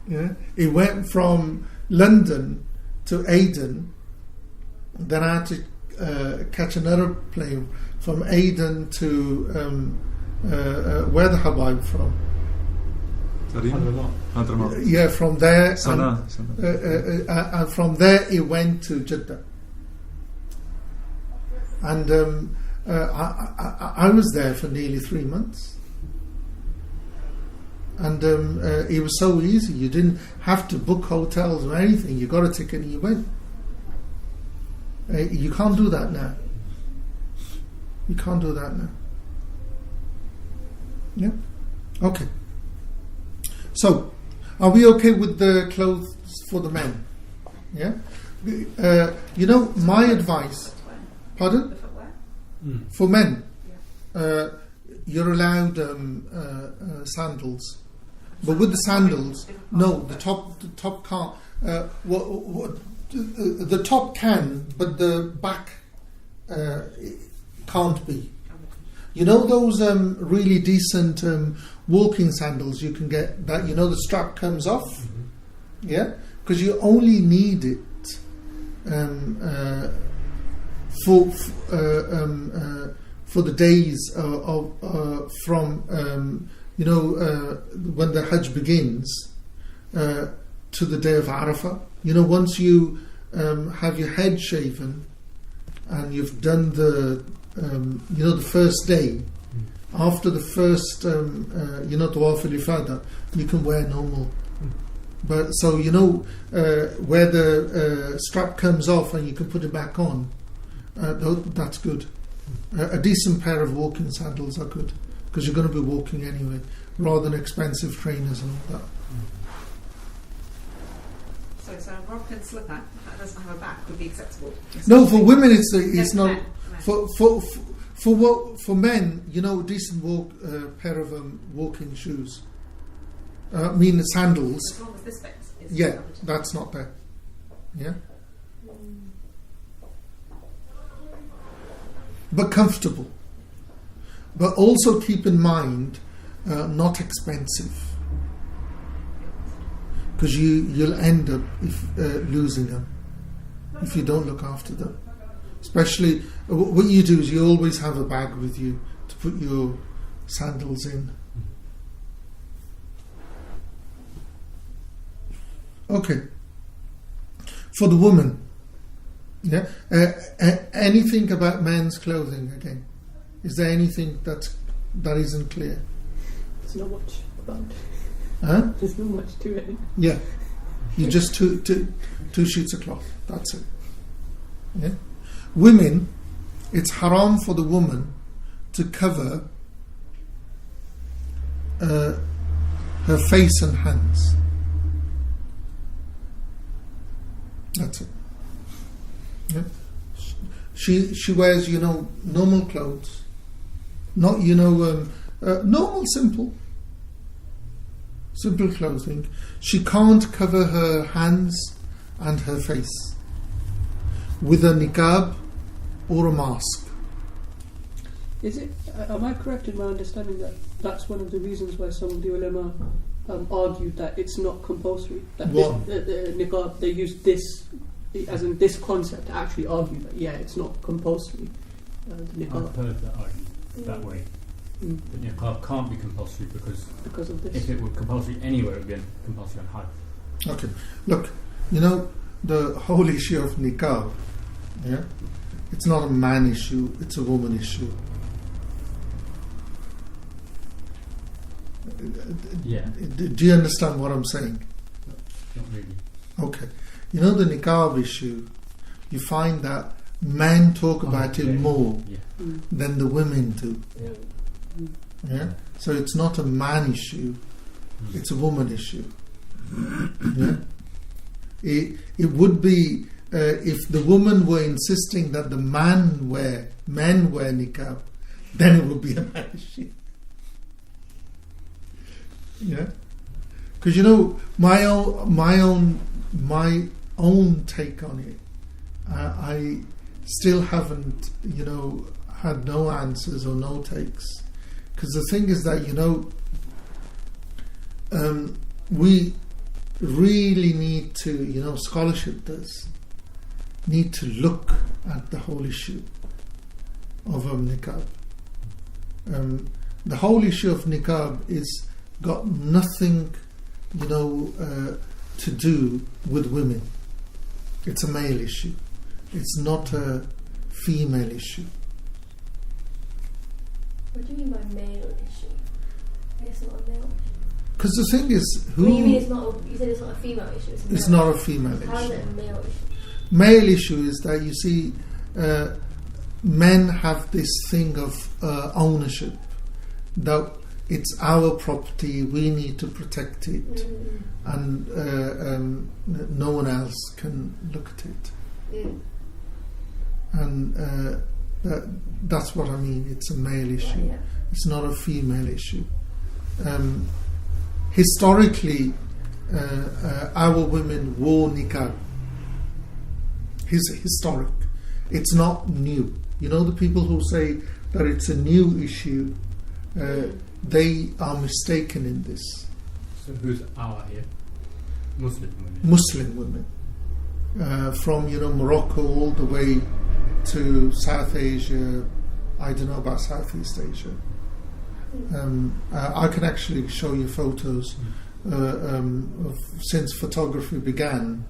Speaker 1: Yeah, it went from London to Aden. Then I had to catch another plane from Aden to where the Habib from?
Speaker 2: Hadramaut.
Speaker 1: Yeah, from there.
Speaker 3: Sana.
Speaker 1: And from there it went to Jeddah. And I was there for nearly 3 months. And it was so easy. You didn't have to book hotels or anything. You got a ticket and you went. You can't do that now. You can't do that now. Yeah? Okay. So, are we okay with the clothes for the men? Yeah? My advice... Pardon? For men, you're allowed sandals. But with the sandals, no, the top can't. The top can, but the back can't be. You know those really decent walking sandals you can get that the strap comes off, yeah, because you only need it for the days from when the Hajj begins. to the day of Arafah. Once you have your head shaven and you've done the first day, after the first Tawaf al-Ifada, you can wear normal. But so where the strap comes off and you can put it back on, that's good. A decent pair of walking sandals are good, because you're going to be walking anyway, rather than expensive trainers and all that.
Speaker 5: So a Moroccan slipper that doesn't have a back would be acceptable.
Speaker 1: No, for women it's
Speaker 5: No,
Speaker 1: not.
Speaker 5: men.
Speaker 1: For men, a decent pair of walking shoes. Sandals.
Speaker 5: As long as this bit is
Speaker 1: Yeah,
Speaker 5: covered.
Speaker 1: that's not there. Yeah, but comfortable. But also keep in mind, not expensive, because you'll end up losing them if you don't look after them. Especially, what you do is you always have a bag with you to put your sandals in. Okay. For the woman, anything about men's clothing again? Is there anything that isn't clear?
Speaker 4: There's not much about it.
Speaker 1: Huh?
Speaker 4: There's not much to it.
Speaker 1: Yeah. You just two sheets of cloth. That's it. Yeah. Women, it's haram for the woman to cover her face and hands. That's it. Yeah. She wears, normal clothes, not normal simple clothing. She can't cover her hands and her face with a niqab or a mask.
Speaker 4: Is it? Am I correct in my understanding that that's one of the reasons why some of the ulama argued that it's not compulsory? That
Speaker 1: What?
Speaker 4: Niqab, they use this as in this concept to actually argue that it's not compulsory. The
Speaker 2: I've
Speaker 4: niqab
Speaker 2: heard that argued that way. That niqab can't be compulsory because
Speaker 4: of this.
Speaker 2: if it were compulsory anywhere, it would be compulsory on Hajj.
Speaker 1: Okay. Look, the whole issue of niqab, it's not a man issue, it's a woman issue.
Speaker 2: Yeah.
Speaker 1: Do you understand what I'm saying?
Speaker 2: Not really.
Speaker 1: Okay. The niqab issue, you find that men talk about it more than the women do. Yeah. So it's not a man issue, it's a woman issue. Yeah. It would be if the woman were insisting that the men wear niqab, then it would be a man issue. Yeah. Because my own take on it, I still haven't had no answers or no takes. Because the thing is that we really need to, scholarship does need to look at the whole issue of niqab. The whole issue of niqab is got nothing to do with women. It's a male issue. It's not a female issue.
Speaker 6: What do you mean by male issue? It's not a male issue.
Speaker 1: Because the thing is,
Speaker 6: What do you mean you said it's not a female issue?
Speaker 1: It's not a female issue.
Speaker 6: How is it a male issue?
Speaker 1: Male issue is that you see, men have this thing of ownership, that it's our property, we need to protect it, and no one else can look at it. And that's what I mean. It's a male issue.
Speaker 6: Yeah.
Speaker 1: It's not a female issue. Historically, our women wore niqab. Historic. It's not new. The people who say that it's a new issue, they are mistaken in this.
Speaker 2: So who's our here? Muslim women.
Speaker 1: Muslim women, from Morocco all the way to South Asia. I don't know about Southeast Asia. I can actually show you photos since photography began,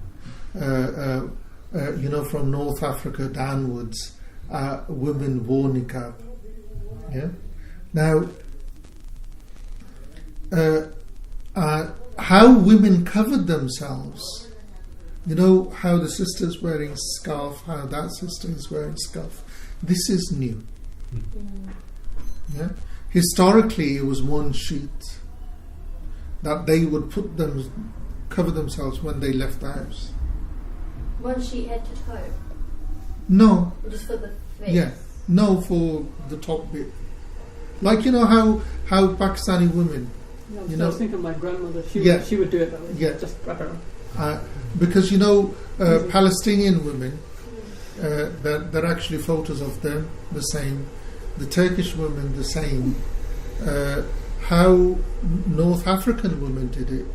Speaker 1: from North Africa downwards, women wore niqab. Yeah. Now, how women covered themselves, how the sister's wearing scarf, how that sister is wearing scarf, this is new. Yeah. Historically, it was one sheet that they would cover themselves when they left the house.
Speaker 6: One sheet head to toe?
Speaker 1: No.
Speaker 6: Just for the face?
Speaker 1: Yeah. No, for the top bit. Like, how Pakistani women...
Speaker 4: I was thinking of my grandmother. She would do it that way.
Speaker 1: Yeah.
Speaker 4: Just wrap it around.
Speaker 1: Because, Palestinian women, there are actually photos of them, the same. The Turkish women, the same. How North African women did it.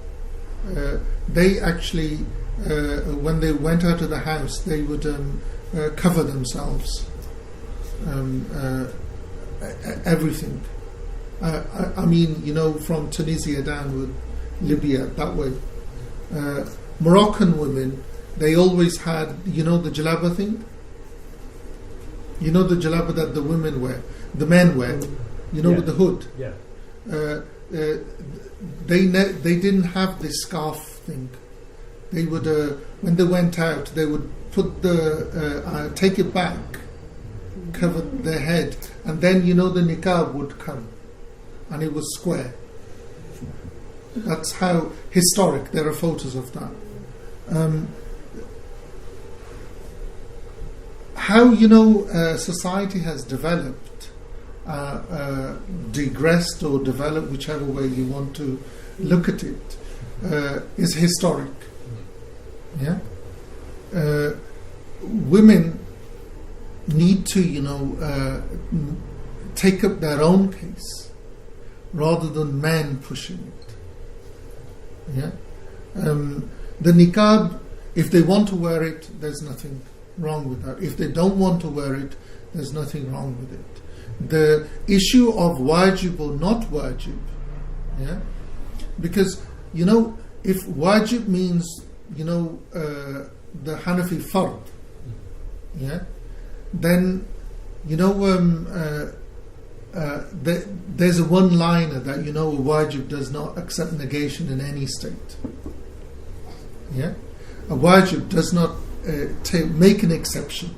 Speaker 1: They actually, when they went out of the house, they would cover themselves. Everything. From Tunisia downward, Libya, that way. Moroccan women, they always had, the jalaba thing? The jalaba that the women wear, the men wear, with the hood.
Speaker 2: Yeah.
Speaker 1: They didn't have this scarf thing. They would, when they went out, they would put take it back, cover their head, and then the niqab would come, and it was square. That's how historic. There are photos of that. How society has developed, digressed or developed, whichever way you want to look at it, is historic. Yeah, women need to take up their own case rather than men pushing it. Yeah, the niqab, if they want to wear it, there's nothing wrong with that. If they don't want to wear it, there's nothing wrong with it. The issue of wajib or not wajib, yeah, because if wajib means the Hanafi fard, yeah, then there's a one-liner that a wajib does not accept negation in any state. Yeah, a wajib does not make an exception.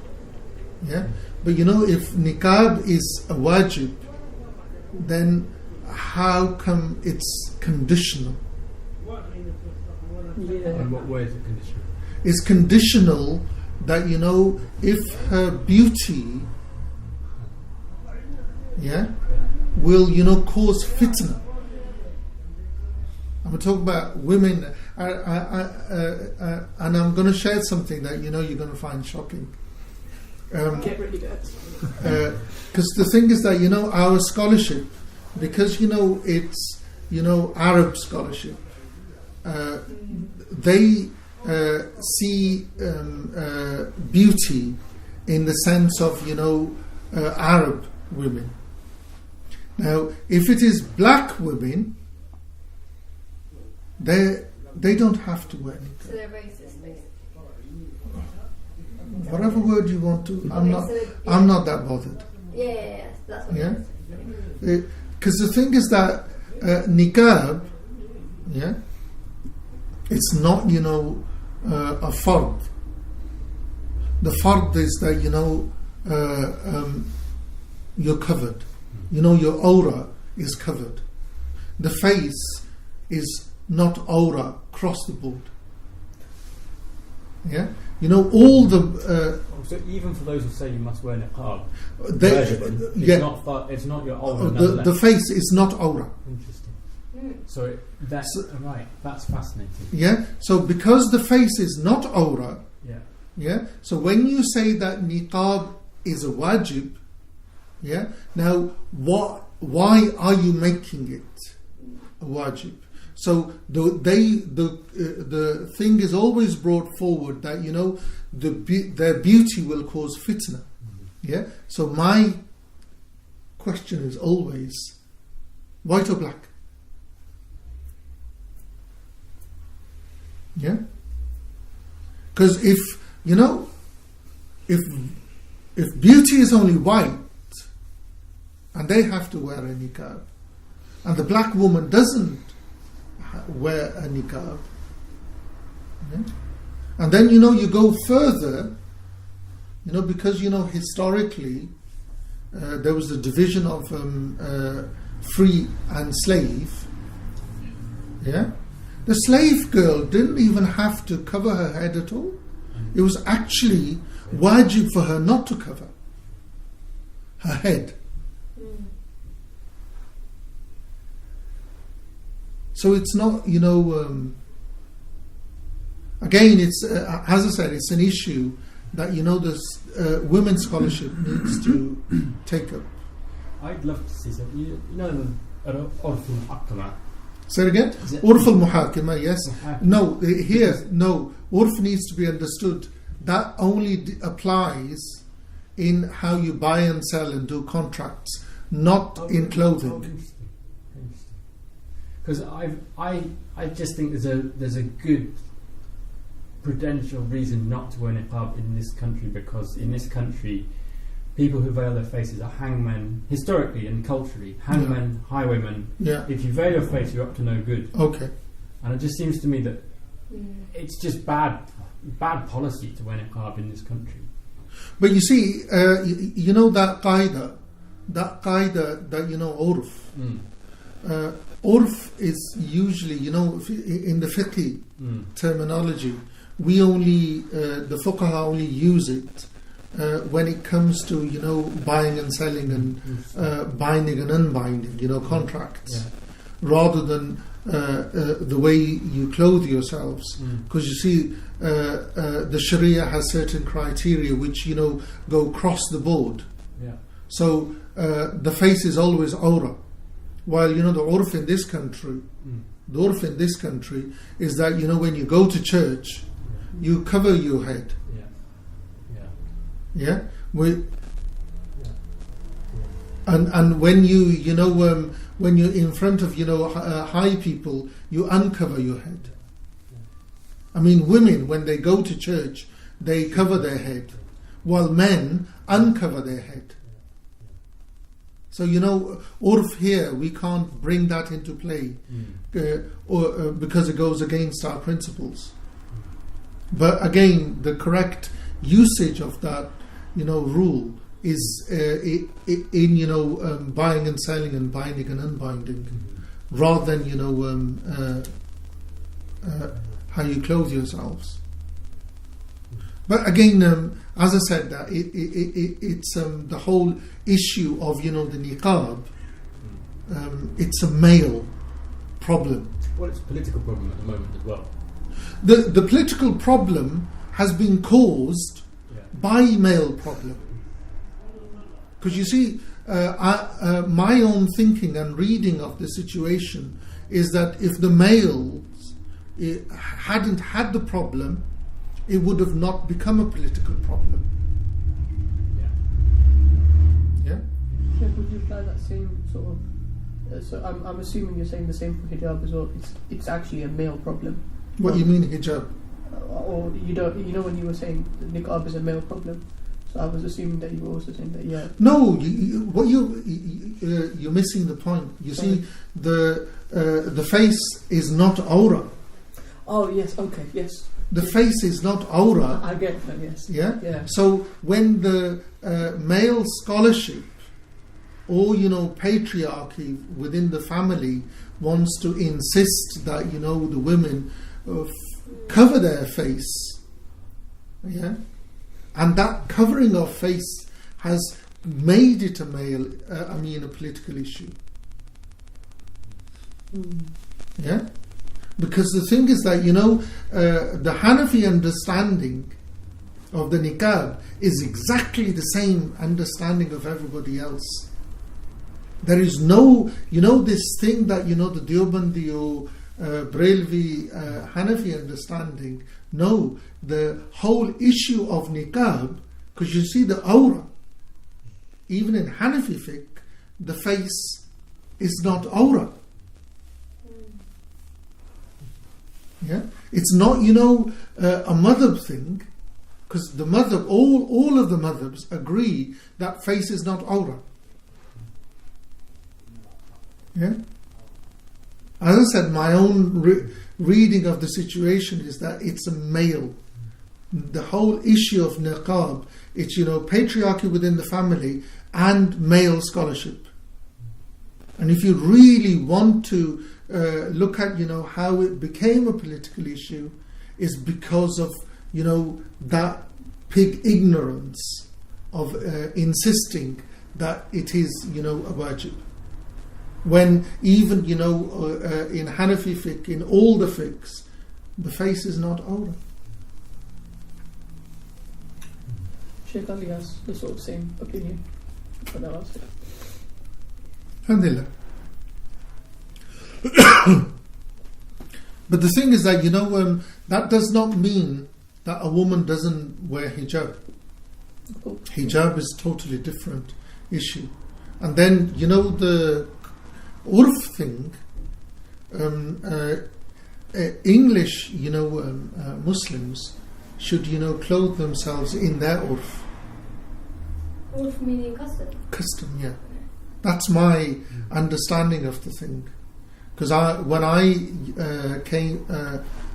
Speaker 1: Yeah, but if niqab is a wajib, then how come it's conditional?
Speaker 2: In what way is it conditional?
Speaker 1: It's conditional that if her beauty, will cause fitna. I'm talking about women, and I'm going to share something that you're going to find shocking.
Speaker 4: Get ready, guys.
Speaker 1: Because the thing is that our scholarship, because it's Arab scholarship, they see beauty in the sense of Arab women. Now, if it is black women, they don't have to wear niqab.
Speaker 6: So they're racist, basically.
Speaker 1: Whatever word you want to. I'm not that bothered.
Speaker 6: Yeah. That's what
Speaker 1: Yeah. Because the thing is that niqab, yeah, it's not a fard. The fard is that you're covered. Your aura is covered. The face is not aura across the board. Yeah, all the.
Speaker 2: So even for those who say you must wear niqab, it's not your aura.
Speaker 1: The face is not aura.
Speaker 2: Interesting. So that's right. That's fascinating.
Speaker 1: Yeah. So because the face is not aura.
Speaker 2: Yeah.
Speaker 1: Yeah. So when you say that niqab is a wajib, yeah. Now, why are you making it a wajib? So the thing is always brought forward that their beauty will cause fitna. Yeah. So my question is always white or black. Yeah? Because if beauty is only white and they have to wear a niqab, and the black woman doesn't wear a niqab, yeah? And then you go further, because historically there was a division of free and slave. Yeah, the slave girl didn't even have to cover her head at all. It was actually wajib for her not to cover her head. So it's not, again, it's as I said, it's an issue that this women's scholarship needs to take up.
Speaker 2: I'd love to see something.
Speaker 1: Say it again? Urf al-muhakima, yes. No, urf needs to be understood. That only applies in how you buy and sell and do contracts, not in clothing.
Speaker 2: Because I just think there's a good prudential reason not to wear niqab in this country, because in this country people who veil their faces are hangmen, historically and culturally. Hangmen, highwaymen.
Speaker 1: Yeah.
Speaker 2: If you veil your face, you're up to no good.
Speaker 1: Okay.
Speaker 2: And it just seems to me that it's just bad policy to wear niqab in this country.
Speaker 1: But you see, that qaida that urf. Urf is usually, in the fiqh terminology, we only, the fuqaha only use it when it comes to, buying and selling and binding and unbinding, contracts, rather than the way you clothe yourselves. Because you see, the Sharia has certain criteria which, go across the board.
Speaker 2: Yeah.
Speaker 1: So the face is always awra. While the urf in this country, is that when you go to church, you cover your head. Yeah. And when when you're in front of high people, you uncover your head. I mean, women, when they go to church, they cover their head, while men uncover their head. So urf here, we can't bring that into play, because it goes against our principles. But again, the correct usage of that rule is in buying and selling and binding and unbinding, rather than how you clothe yourselves. But again, as I said, that it's the whole issue of the niqab. It's a male problem.
Speaker 2: Well, it's a political problem at the moment as well.
Speaker 1: The political problem has been caused by male problem. Because you see, my own thinking and reading of the situation is that if the males hadn't had the problem, it would have not become a political problem. Yeah.
Speaker 4: Would you apply that same sort of? So I'm assuming you're saying the same for hijab as well. It's actually a male problem.
Speaker 1: What do you mean hijab?
Speaker 4: Or you don't? When you were saying niqab is a male problem, so I was assuming that you were also saying that. Yeah.
Speaker 1: No, you're missing the point. You see, the face is not awra.
Speaker 4: Oh yes. Okay. Yes.
Speaker 1: The face is not awra.
Speaker 4: I get that. Yes.
Speaker 1: Yeah.
Speaker 4: Yeah.
Speaker 1: So when the male scholarship or patriarchy within the family wants to insist that the women cover their face, yeah, and that covering of face has made it a political issue. Yeah, because the thing is that the Hanafi understanding of the niqab is exactly the same understanding of everybody else. There is no, this thing that the Deobandi or Brelvi Hanafi understanding. No, the whole issue of niqab, because you see the awra, even in Hanafi fiqh, the face is not awra. Yeah, It's not, you know, a madhab thing, because the madhab, all of the madhabs agree that face is not awrah. Yeah? As I said, my own reading of the situation is that it's a male. The whole issue of niqab, it's, you know, patriarchy within the family and male scholarship. And if you really want to look at, you know, how it became a political issue, is because of, you know, that pig ignorance of insisting that it is, you know, a wajib. When even, you know, in Hanafi fiqh, in all the fiqhs, the face is not awrah.
Speaker 4: Sheikh Ali has the sort of same opinion. But I'll ask it.
Speaker 1: Alhamdulillah. But the thing is that, you know, that does not mean that a woman doesn't wear hijab. Hijab is totally different issue. And then, you know, the urf thing, English, you know, Muslims should, you know, clothe themselves in their urf.
Speaker 6: Urf meaning custom?
Speaker 1: Custom, yeah. That's my understanding of the thing. Because when I came,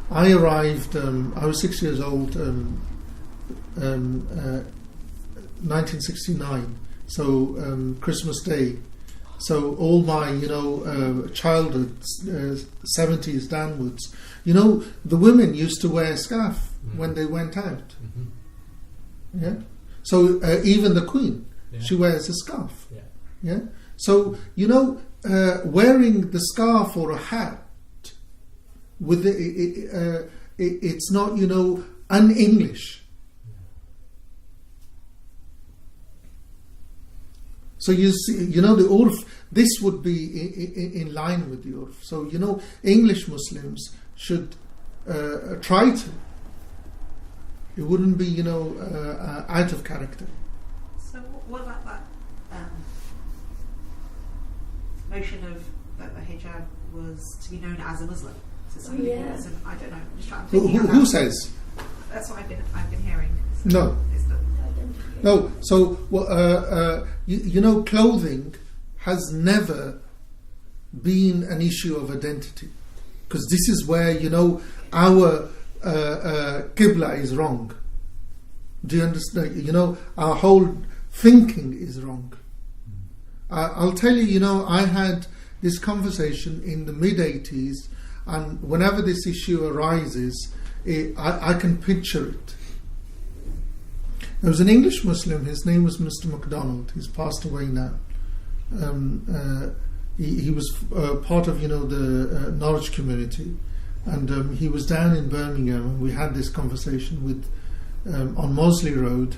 Speaker 1: I arrived, I was 6 years old, 1969, so Christmas Day. So all my, you know, childhood, 70s downwards, you know, the women used to wear a scarf when they went out. Yeah. So even the Queen, she wears a scarf. Yeah. So, you know, wearing the scarf or a hat with it's not, you know, un-English. So you see, you know, the urf, this would be in line with the urf. So, you know, English Muslims should try to. It wouldn't be, you know, out of character.
Speaker 5: So what about that notion of that the hijab was to be known as a Muslim? So somebody who isn't, I don't know. I'm just trying to think about
Speaker 1: Who says?
Speaker 5: That's what I've been hearing. So
Speaker 1: No. No, so you know, clothing has never been an issue of identity, because this is where, you know, our qibla is wrong. Do you understand? You know, our whole thinking is wrong. I'll tell you, you know, I had this conversation in the mid-80s, and whenever this issue arises, I can picture it. There was an English Muslim, his name was Mr. MacDonald, he's passed away now. He was part of, you know, the Norwich community, and he was down in Birmingham, and we had this conversation with on Mosley Road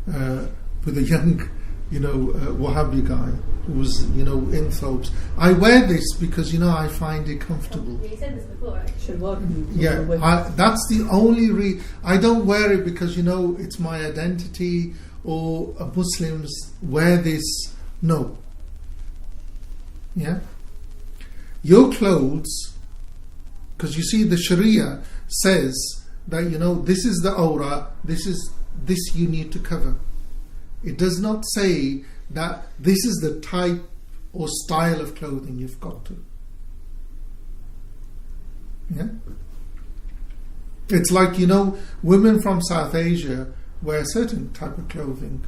Speaker 1: with a young, you know, Wahhabi guy who was, you know, in thobes. I wear this because, you know, I find it comfortable.
Speaker 6: You said this before, actually.
Speaker 1: Yeah, that's the only I don't wear it because, you know, it's my identity or Muslims wear this. No. Yeah. Your clothes, because you see the Sharia says that, you know, this is the awrah, this you need to cover. It does not say that this is the type or style of clothing you've got to. Yeah? It's like, you know, women from South Asia wear a certain type of clothing.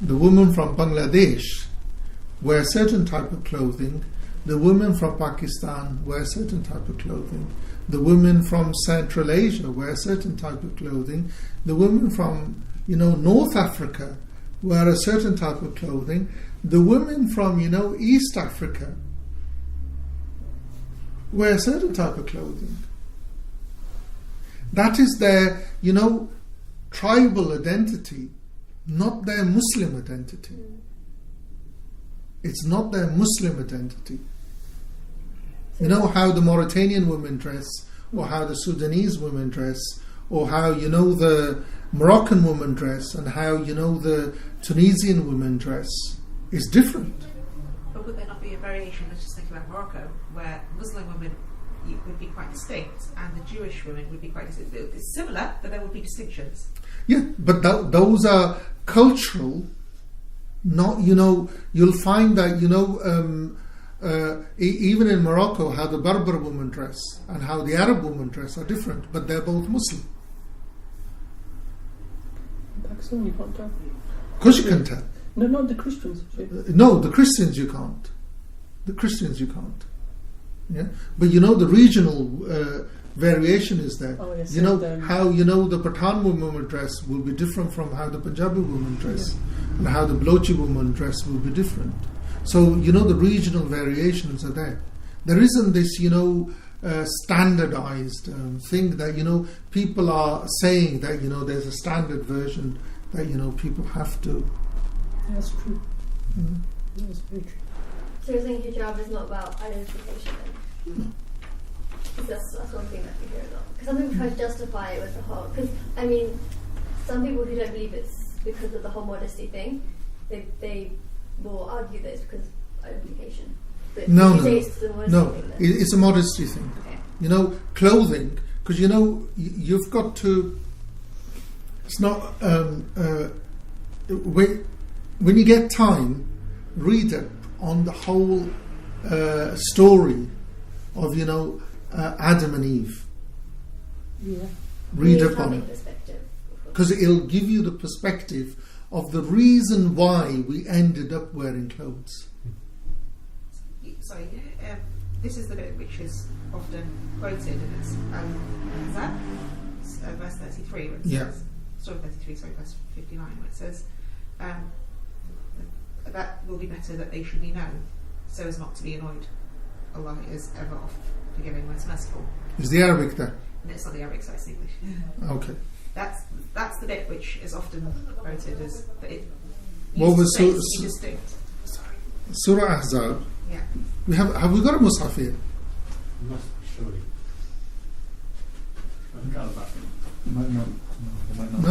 Speaker 1: The women from Bangladesh wear a certain type of clothing. The women from Pakistan wear a certain type of clothing. The women from Central Asia wear a certain type of clothing. The women from, you know, North Africa wear a certain type of clothing. The women from, you know, East Africa wear a certain type of clothing. That is their, you know, tribal identity, not their Muslim identity. It's not their Muslim identity. You know how the Mauritanian women dress, or how the Sudanese women dress, or how, you know, the Moroccan women dress, and how, you know, the Tunisian women dress is different.
Speaker 5: But would there not be a variation? Let's just think about Morocco, where Muslim women would be quite distinct, and the Jewish women would be quite distinct. It's similar, but there would be distinctions.
Speaker 1: Yeah, but those are cultural. Not, you'll find that even in Morocco, how the Berber women dress and how the Arab women dress are different, but they're both Muslim.
Speaker 4: In Pakistan, you can't tell.
Speaker 1: Of course, you can tell.
Speaker 4: No, not the Christians.
Speaker 1: No, the Christians you can't. The Christians you can't. Yeah, but the regional variation is there.
Speaker 4: Oh, yes,
Speaker 1: How the Pathan women will dress will be different from how the Punjabi women dress, and how the Balochi women dress will be different. So the regional variations are there. There isn't this standardized thing that people are saying that there's a standard version that people have to.
Speaker 4: That's true. That's very true.
Speaker 6: So you're saying hijab is not about identification then? That's one thing that we hear a lot. Because some people try to justify it with the whole. Because some people who don't believe it's because of the whole modesty thing, they will argue that it's because of identification. But
Speaker 1: No.
Speaker 6: It's the modesty thing then.
Speaker 1: It's a modesty thing.
Speaker 6: Okay.
Speaker 1: Clothing, because you've got to. It's not. When you get time, read up on the whole story of Adam and Eve.
Speaker 4: Yeah.
Speaker 1: Read
Speaker 6: The
Speaker 1: up on
Speaker 6: Islamic
Speaker 1: it,
Speaker 6: perspective.
Speaker 1: because it'll give you the perspective of the reason why we ended up wearing clothes.
Speaker 5: Sorry, this is the bit which is often quoted, and it's verse 33, where it says, sorry, 33, sorry, verse 59, where it says, that will be better that they should be known, so as not to be annoyed. Allah is ever oft forgiving, most merciful.
Speaker 1: Is the Arabic there?
Speaker 5: And it's not the Arabic, so it's English.
Speaker 1: Okay.
Speaker 5: That's the bit which is often quoted as that it
Speaker 1: What was
Speaker 5: to be distinct.
Speaker 1: Surah Ahzab?
Speaker 5: Yeah.
Speaker 1: Have we got a Mus'haf here?
Speaker 2: Must surely. I think I'll back in.
Speaker 3: Might not. No, might not.
Speaker 1: No.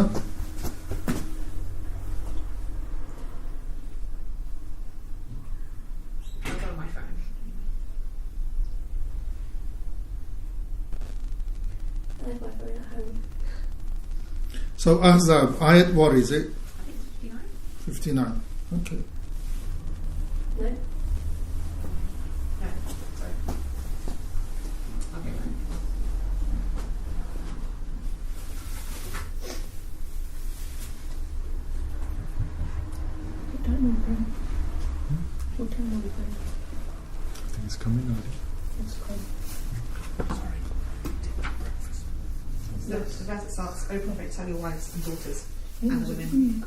Speaker 5: I'll go on my phone.
Speaker 6: I have my phone at home.
Speaker 1: So Ahzab, ayat, what is it?
Speaker 5: I think it's 59.
Speaker 1: 59. Okay.
Speaker 6: No?
Speaker 5: No, sorry. Okay.
Speaker 4: What time are we going? What time are we going?
Speaker 3: I think it's coming already.
Speaker 4: It's fine.
Speaker 5: So the verse that starts, O Prophet, tell your wives and daughters and the women.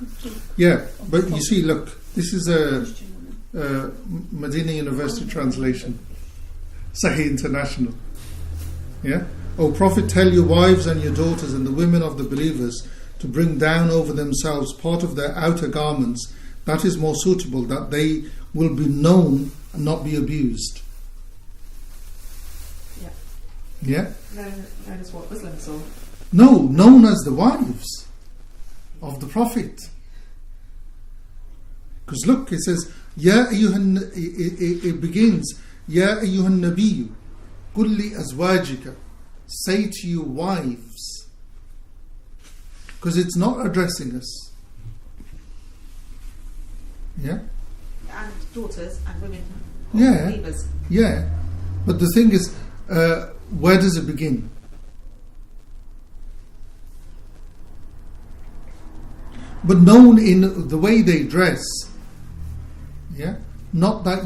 Speaker 1: Yeah, but you see, look, this is a Medina University translation, Sahih International. Yeah? O Prophet, tell your wives and your daughters and the women of the believers to bring down over themselves part of their outer garments. That is more suitable, that they will be known and not be abused.
Speaker 5: Yeah.
Speaker 1: Yeah?
Speaker 5: Known as what? Muslims or?
Speaker 1: No, known as the wives of the Prophet. Because look, it says, it begins, Ya ayyuhan nabiyyu, kulli azwajika, say to your wives. Because it's not addressing us. Yeah?
Speaker 5: And daughters and women.
Speaker 1: Yeah.
Speaker 5: Believers.
Speaker 1: Yeah. But the thing is, where does it begin? But known in the way they dress. Yeah? Not that,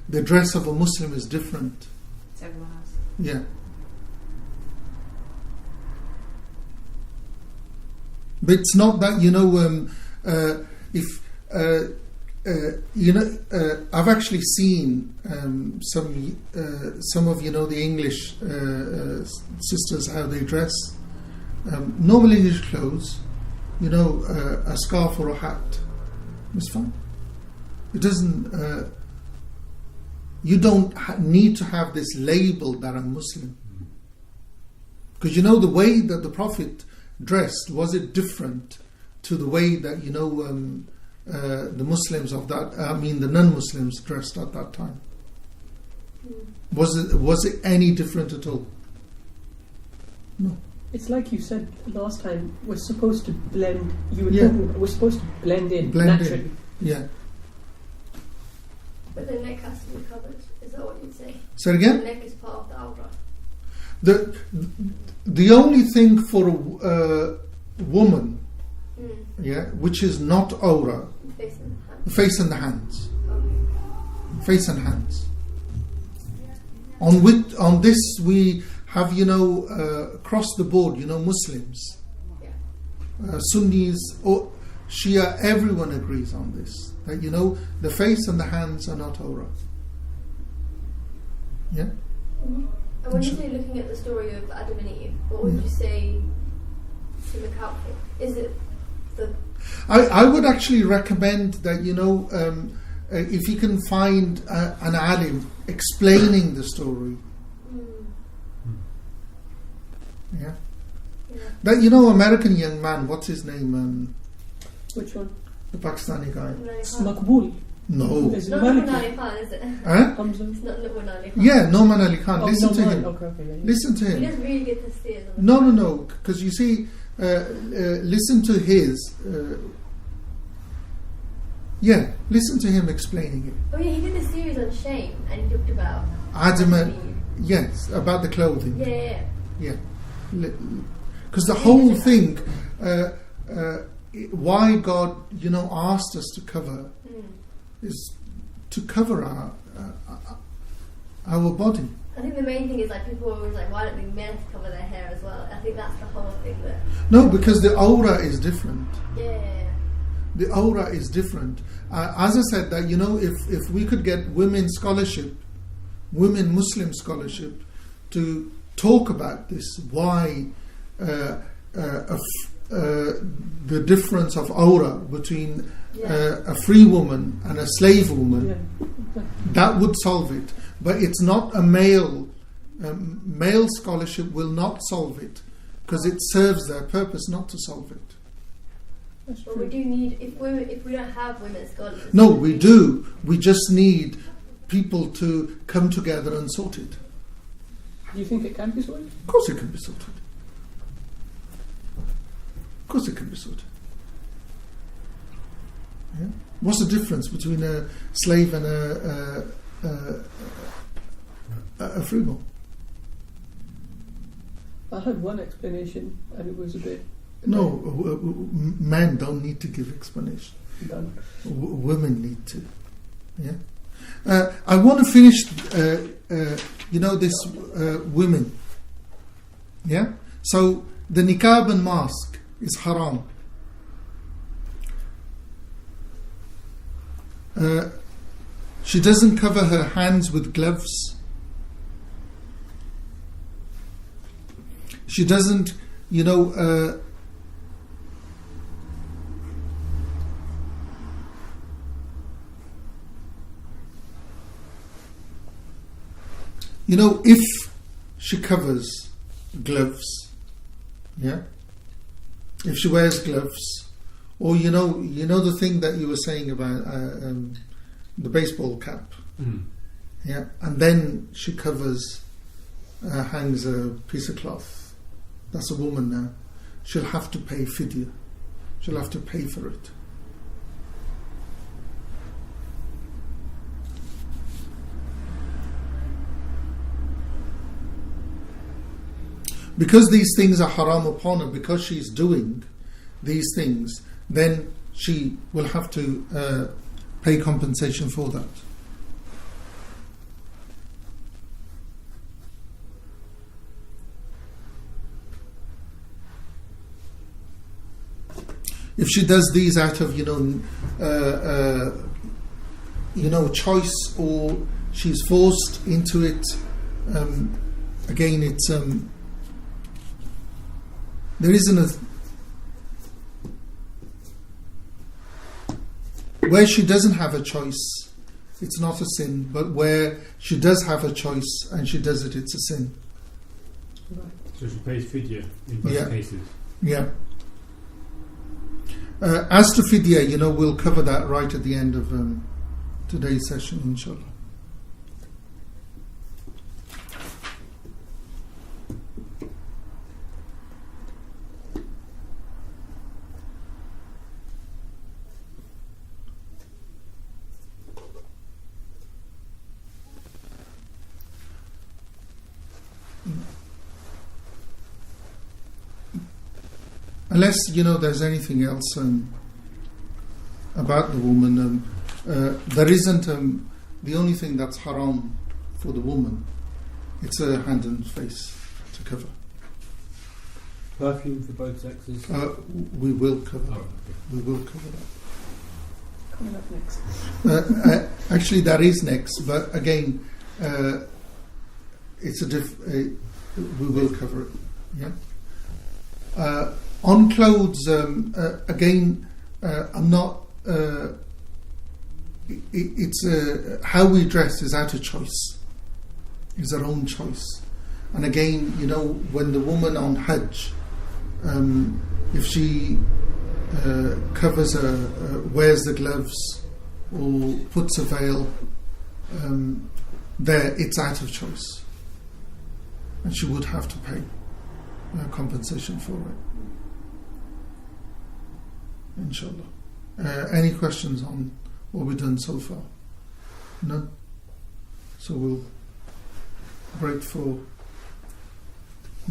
Speaker 1: the dress of a Muslim is different.
Speaker 5: To everyone else.
Speaker 1: Yeah. But it's not that, I've actually seen some of, the English sisters, how they dress. Normal English clothes, a scarf or a hat. It's fine. It doesn't. You don't need to have this label that I'm Muslim, because the way that the Prophet dressed, was it different to the way that the Muslims of that? I mean, the non-Muslims dressed at that time. Was it any different at all? No.
Speaker 4: It's like you said last time. We're supposed to blend. You were
Speaker 1: Yeah.
Speaker 4: talking. We're supposed to blend in
Speaker 1: Blend in.
Speaker 4: naturally.
Speaker 1: Yeah.
Speaker 6: But the neck has to be covered. Is that what you'd say?
Speaker 1: Say it
Speaker 6: The
Speaker 1: again.
Speaker 6: neck is part of the awra.
Speaker 1: The only thing for a woman, yeah, which is not aura,
Speaker 6: Face and hand.
Speaker 1: the face and the hands. Face and hands. On this we have, across the board, Muslims, Sunnis, or Shia, everyone agrees on this. That, the face and the hands are not aura. Yeah?
Speaker 6: And when you say looking at the story of Adam and Eve, what would you say to look out for? Is it the...
Speaker 1: I would actually recommend that, if you can find an alim explaining the story. Yeah. That, American young man, what's his name?
Speaker 4: Which one?
Speaker 1: The Pakistani guy.
Speaker 4: Makbul.
Speaker 1: No.
Speaker 4: Is it
Speaker 6: Not
Speaker 4: Maliki?
Speaker 6: Numan Ali Khan, is it?
Speaker 1: Huh?
Speaker 4: Hamza?
Speaker 6: It's not Numan Ali Khan.
Speaker 1: Yeah, Noman Ali Khan. Listen to him.
Speaker 4: Okay, yeah.
Speaker 1: Listen to
Speaker 6: He
Speaker 1: him.
Speaker 6: does really good tafsirs on the
Speaker 1: No. Because you see, listen to his. Listen to him explaining it.
Speaker 6: Oh yeah, he did a series on shame and he talked about
Speaker 1: Adam,
Speaker 6: Adam and Eve.
Speaker 1: yes, about the clothing.
Speaker 6: Yeah.
Speaker 1: Because the whole thing, why God, asked us to cover, is to cover our body.
Speaker 6: I think the main thing is like people are always like, why don't we men cover their hair as well? I think that's the whole thing that.
Speaker 1: No, because the aura is different.
Speaker 6: Yeah.
Speaker 1: The aura is different. As I said, that if we could get women Muslim scholarship, to talk about this, why the difference of aura between a free woman and a slave woman, that would solve it. But it's not a male scholarship will not solve it, because it serves their purpose not to solve it.
Speaker 6: But we do need, if we don't have women scholars.
Speaker 1: No, we do. We just need people to come together and sort it.
Speaker 4: Do you think it can be sorted?
Speaker 1: Of course it can be sorted. Of course it can be sorted. Yeah? What's the difference between a slave and a free woman?
Speaker 4: I had one explanation and it was a bit...
Speaker 1: No, men don't need to give explanation.
Speaker 4: done.
Speaker 1: Women need to. Yeah. I want to finish, this women. Yeah. So the niqab and mask is haram. She doesn't cover her hands with gloves. She doesn't, if she covers gloves, yeah, if she wears gloves, or the thing that you were saying about the baseball cap, yeah, and then she covers, hangs a piece of cloth. That's a woman now. She'll have to pay fidya. She'll have to pay for it. Because these things are haram upon her, because she's doing these things, then she will have to pay compensation for that. If she does these out of choice, or she's forced into it, again it's there isn't a where she doesn't have a choice, it's not a sin, but where she does have a choice and she does it, it's a sin.
Speaker 4: Right.
Speaker 2: So she pays fidya in both cases.
Speaker 1: Yeah. As to fidya, we'll cover that right at the end of today's session, inshallah. Unless, there's anything else about the woman. There isn't the only thing that's haram for the woman. It's her hand and face to cover.
Speaker 2: Perfume for both sexes?
Speaker 1: We will cover that.
Speaker 2: Oh, okay.
Speaker 1: We will cover that.
Speaker 4: Coming up next.
Speaker 1: Actually, that is next, but again, it's we will cover it. Yeah. On clothes, again, I'm not. It's how we dress is our choice. Is our own choice, and again, when the woman on Hajj, if she covers wears the gloves or puts a veil, there it's out of choice, and she would have to pay compensation for it. Inshallah. Any questions on what we've done so far? No? So we'll break for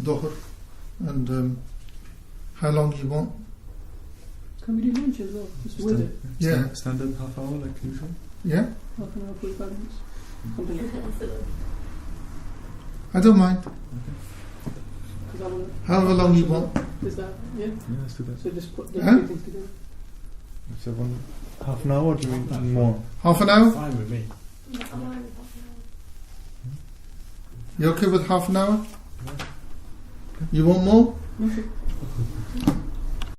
Speaker 1: Dhuhr, and how long you want?
Speaker 4: Can we do lunch as well? Just with it?
Speaker 1: Yeah.
Speaker 3: Standard half hour like usual.
Speaker 1: Yeah?
Speaker 4: Half an hour, 45 minutes? Something like that.
Speaker 1: I don't mind.
Speaker 4: Because I want to...
Speaker 1: However long you want.
Speaker 4: Is that, yeah?
Speaker 3: Yeah, let's do that.
Speaker 4: So just put the
Speaker 1: Huh?
Speaker 4: two things together.
Speaker 3: So half an hour, or do you mean more?
Speaker 1: Half an hour?
Speaker 2: Fine with me.
Speaker 1: You okay with half an hour? You want more?
Speaker 4: Okay.